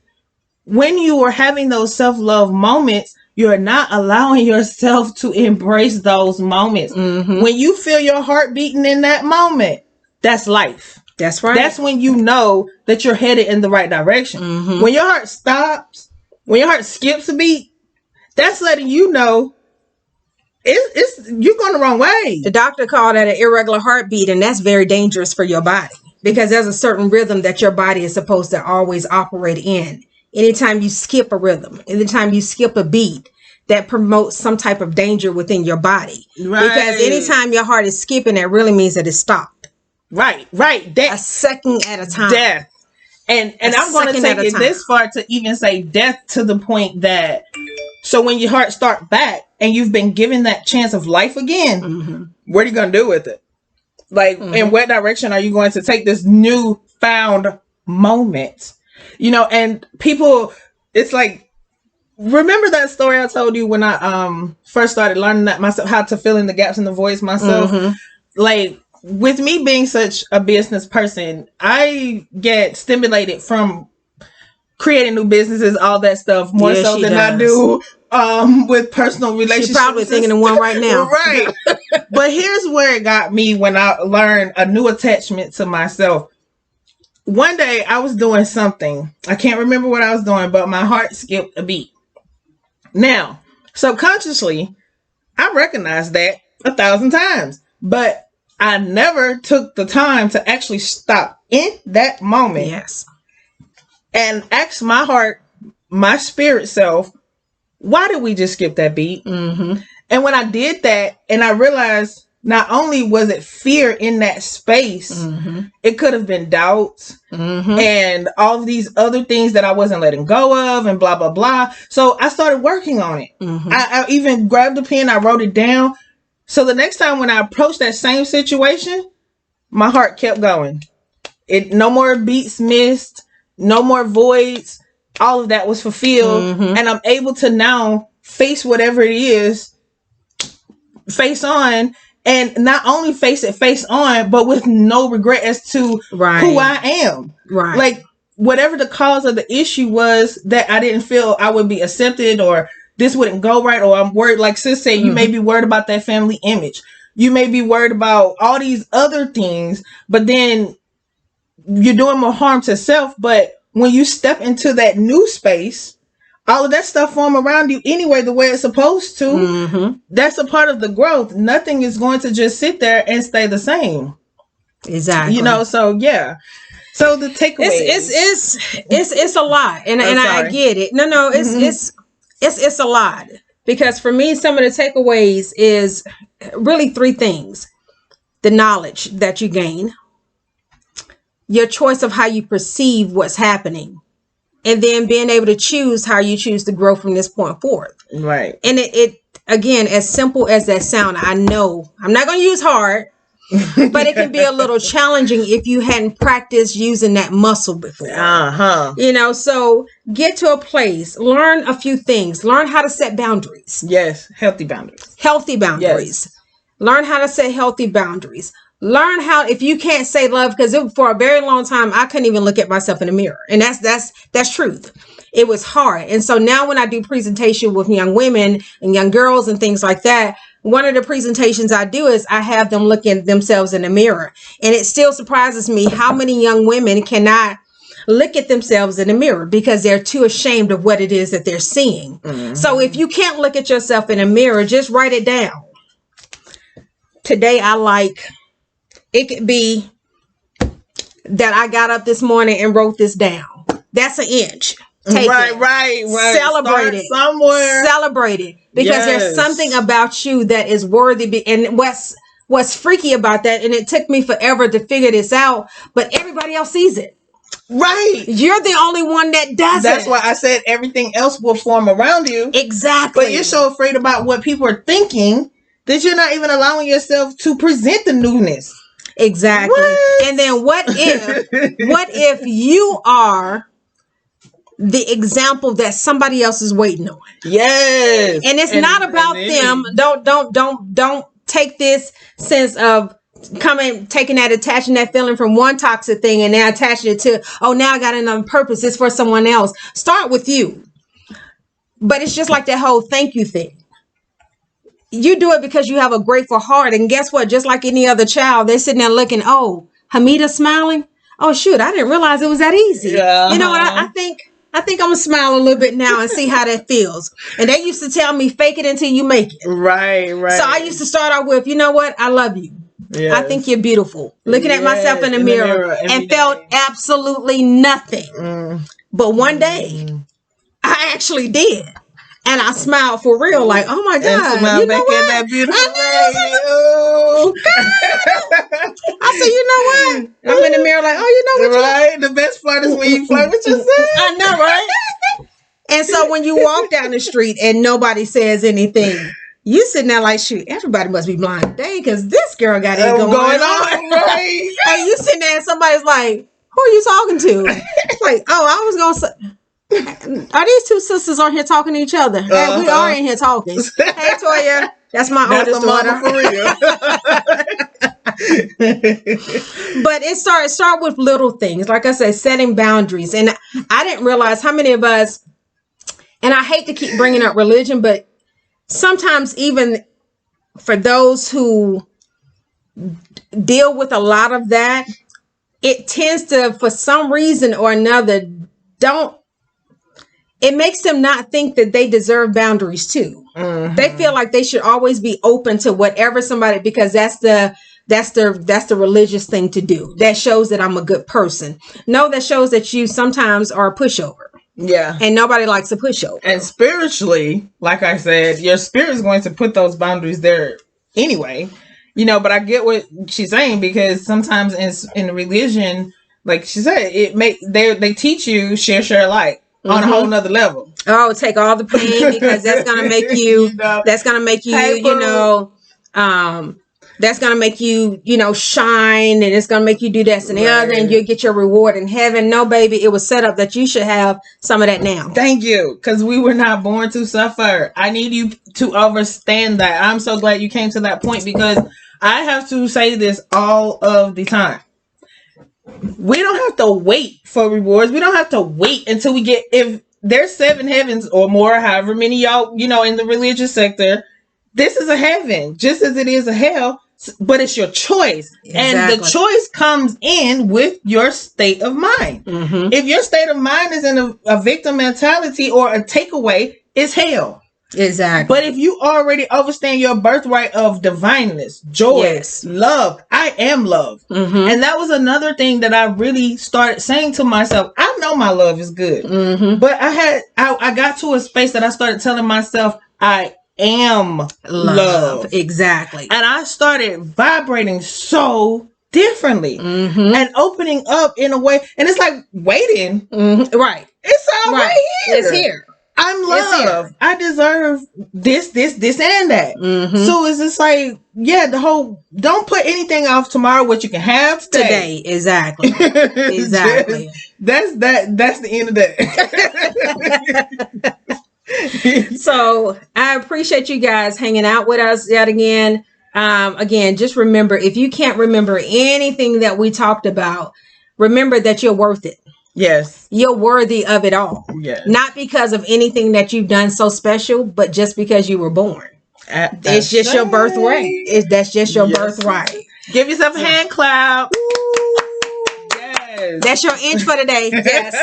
[SPEAKER 2] when you are having those self-love moments, you're not allowing yourself to embrace those moments. When you feel your heart beating in that moment, that's life. That's right. That's when you know that you're headed in the right direction. When your heart stops, when your heart skips a beat, that's letting you know it's you're going the wrong way. The doctor called that an irregular heartbeat, and that's very dangerous for your body, because there's a certain rhythm that your body is supposed to always operate in. Anytime you skip a rhythm, anytime you skip a beat, that promotes some type of danger within your body. Right. Because anytime your heart is skipping, that really means that it's stopped. Right. A second at a time. Death. And I'm going to take it this far to even say death, to the point that, so when your heart start back and you've been given that chance of life again, what are you going to do with it? Like, in what direction are you going to take this new found moment? And people, it's like, remember that story I told you when I first started learning that myself, how to fill in the gaps in the voice myself? Like, with me being such a business person, I get stimulated from creating new businesses, all that stuff, more so than I do with personal relationships. She's probably thinking of one right now. Right. But here's where it got me when I learned a new attachment to myself. One day I was doing something. I can't remember what I was doing, but my heart skipped a beat. Now, subconsciously, I recognized that 1,000 times, but I never took the time to actually stop in that moment. Yes. And ask my heart, my spirit self, why did we just skip that beat? And when I did that, and I realized not only was it fear in that space, it could have been doubt and all of these other things that I wasn't letting go of and blah, blah, blah. So I started working on it. I even grabbed a pen, I wrote it down. So the next time when I approached that same situation, my heart kept going. No more beats missed, no more voids. All of that was fulfilled. And I'm able to now face whatever it is, face on, and not only face it face on, but with no regret as to who I am. Right. Like, whatever the cause of the issue was that I didn't feel I would be accepted, or this wouldn't go right, or I'm worried, like sis said, you may be worried about that family image. You may be worried about all these other things, but then you're doing more harm to self. But when you step into that new space, all of that stuff form around you anyway, the way it's supposed to. That's a part of the growth. Nothing is going to just sit there and stay the same. Exactly. So yeah. So the takeaway it's a lot, and I get it. No, it's a lot, because for me, some of the takeaways is really 3 things: the knowledge that you gain,
[SPEAKER 1] your choice of how you perceive what's happening, and then being able to choose how you choose to grow from this point forward.
[SPEAKER 2] Right.
[SPEAKER 1] And it again, as simple as that sound, I know I'm not going to use hard, but it can be a little challenging if you hadn't practiced using that muscle before. You know, so get to a place, learn a few things, learn how to set boundaries.
[SPEAKER 2] Yes, healthy boundaries.
[SPEAKER 1] Healthy boundaries. Yes. Learn how to set healthy boundaries. Learn how, if you can't say love, because for a very long time, I couldn't even look at myself in the mirror. And that's truth. It was hard. And so now when I do presentation with young women and young girls and things like that, one of the presentations I do is I have them look at themselves in the mirror. And it still surprises me how many young women cannot look at themselves in the mirror because they're too ashamed of what it is that they're seeing. Mm-hmm. So if you can't look at yourself in the mirror, just write it down. Today I like... It could be that I got up this morning and wrote this down. That's an inch. Take it. Right. Celebrate it. Somewhere. Celebrate it. Because there's something about you that is worthy. And what's freaky about that, and it took me forever to figure this out, but everybody else sees it. Right. You're the only one that does it.
[SPEAKER 2] That's why I said everything else will form around you.
[SPEAKER 1] Exactly.
[SPEAKER 2] But you're so afraid about what people are thinking that you're not even allowing yourself to present the newness.
[SPEAKER 1] Exactly. What? And then what if you are the example that somebody else is waiting on?
[SPEAKER 2] Yes.
[SPEAKER 1] And it's not about them. Don't take this sense of taking that, attaching that feeling from one toxic thing and then attaching it to, oh, now I got another purpose. It's for someone else. Start with you. But it's just like that whole thank you thing. You do it because you have a grateful heart. And guess what? Just like any other child, they're sitting there looking, oh, Hamida's smiling. Oh, shoot. I didn't realize it was that easy. Yeah. You know what? I think I'm going to smile a little bit now and see how that feels. And they used to tell me, fake it until you make it.
[SPEAKER 2] Right.
[SPEAKER 1] So I used to start out with, you know what? I love you. Yes. I think you're beautiful. Looking at myself in the mirror and felt absolutely nothing. But one day, I actually did. And I smiled for real, like, oh my God.
[SPEAKER 2] And smiled back at that beautiful lady.
[SPEAKER 1] I said, you know what? I'm in the mirror like, oh, you know what?
[SPEAKER 2] Right? The best part is when you flirt with yourself.
[SPEAKER 1] I know, right? And so when you walk down the street and nobody says anything, you sitting there like, shoot, everybody must be blind today because this girl got it going on. Right? And you sitting there and somebody's like, who are you talking to? Like, oh, I was going to say. Are these two sisters on here talking to each other? Hey, we are in here talking. Hey, Toya, that's my oldest daughter. For real. But it start with little things. Like I said, setting boundaries. And I didn't realize how many of us, and I hate to keep bringing up religion, but sometimes even for those who deal with a lot of that, it tends to, for some reason or another, it makes them not think that they deserve boundaries too. Mm-hmm. They feel like they should always be open to whatever somebody, because that's the religious thing to do. That shows that I'm a good person. No, that shows that you sometimes are a pushover.
[SPEAKER 2] Yeah.
[SPEAKER 1] And nobody likes a pushover.
[SPEAKER 2] And spiritually, like I said, your spirit is going to put those boundaries there anyway. You know, but I get what she's saying, because sometimes in religion, like she said, they teach you share alike. On a whole nother level.
[SPEAKER 1] Oh, take all the pain, because that's gonna make you. That's gonna make you. That's gonna make you. Shine, and it's gonna make you do this and the other, and you'll get your reward in heaven. No, baby, it was set up that you should have some of that now.
[SPEAKER 2] Thank you, because we were not born to suffer. I need you to understand that. I'm so glad you came to that point, because I have to say this all of the time. We don't have to wait for rewards. We don't have to wait until we get, if there's 7 heavens or more, however many y'all, in the religious sector, this is a heaven, just as it is a hell, but it's your choice. Exactly. And the choice comes in with your state of mind. Mm-hmm. If your state of mind is in a victim mentality or a takeaway, it's hell.
[SPEAKER 1] Exactly.
[SPEAKER 2] But if you already understand your birthright of divineness, joy, love, I am love. Mm-hmm. And that was another thing that I really started saying to myself. I know my love is good. Mm-hmm. But I got to a space that I started telling myself, I am love.
[SPEAKER 1] Exactly.
[SPEAKER 2] And I started vibrating so differently and opening up in a way. And it's like waiting.
[SPEAKER 1] Right.
[SPEAKER 2] It's all right here.
[SPEAKER 1] It's here.
[SPEAKER 2] I'm loved. I deserve this, and that. So it's just like, yeah, the whole, don't put anything off tomorrow, what you can have today.
[SPEAKER 1] Exactly. Exactly.
[SPEAKER 2] That's the end of that.
[SPEAKER 1] So I appreciate you guys hanging out with us yet again. Again, just remember, if you can't remember anything that we talked about, remember that you're worth it.
[SPEAKER 2] Yes.
[SPEAKER 1] You're worthy of it all.
[SPEAKER 2] Yes.
[SPEAKER 1] Not because of anything that you've done so special, but just because you were born. It's just your birthright. That's just your birthright.
[SPEAKER 2] Give yourself a hand clap. Yes.
[SPEAKER 1] That's your inch for today. Yes.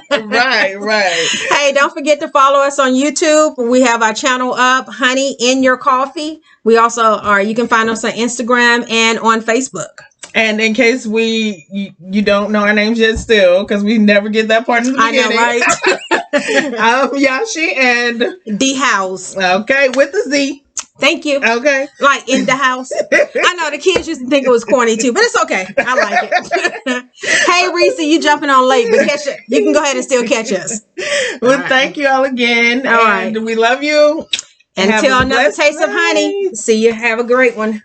[SPEAKER 2] Right.
[SPEAKER 1] Hey, don't forget to follow us on YouTube. We have our channel up, Honey in Your Coffee. We also are, you can find us on Instagram and on Facebook.
[SPEAKER 2] And in case you don't know our names yet still, because we never get that part in the beginning.
[SPEAKER 1] I know, right?
[SPEAKER 2] I'm Yashi and
[SPEAKER 1] The House.
[SPEAKER 2] Okay, with the Z.
[SPEAKER 1] Thank you.
[SPEAKER 2] Okay.
[SPEAKER 1] Like in the house. I know the kids used to think it was corny too, but it's okay. I like it. Hey, Reese, you jumping on late, but you can go ahead and still catch us.
[SPEAKER 2] Well, thank you all again.
[SPEAKER 1] All right.
[SPEAKER 2] We love you.
[SPEAKER 1] Until another taste of honey. See you. Have a great one.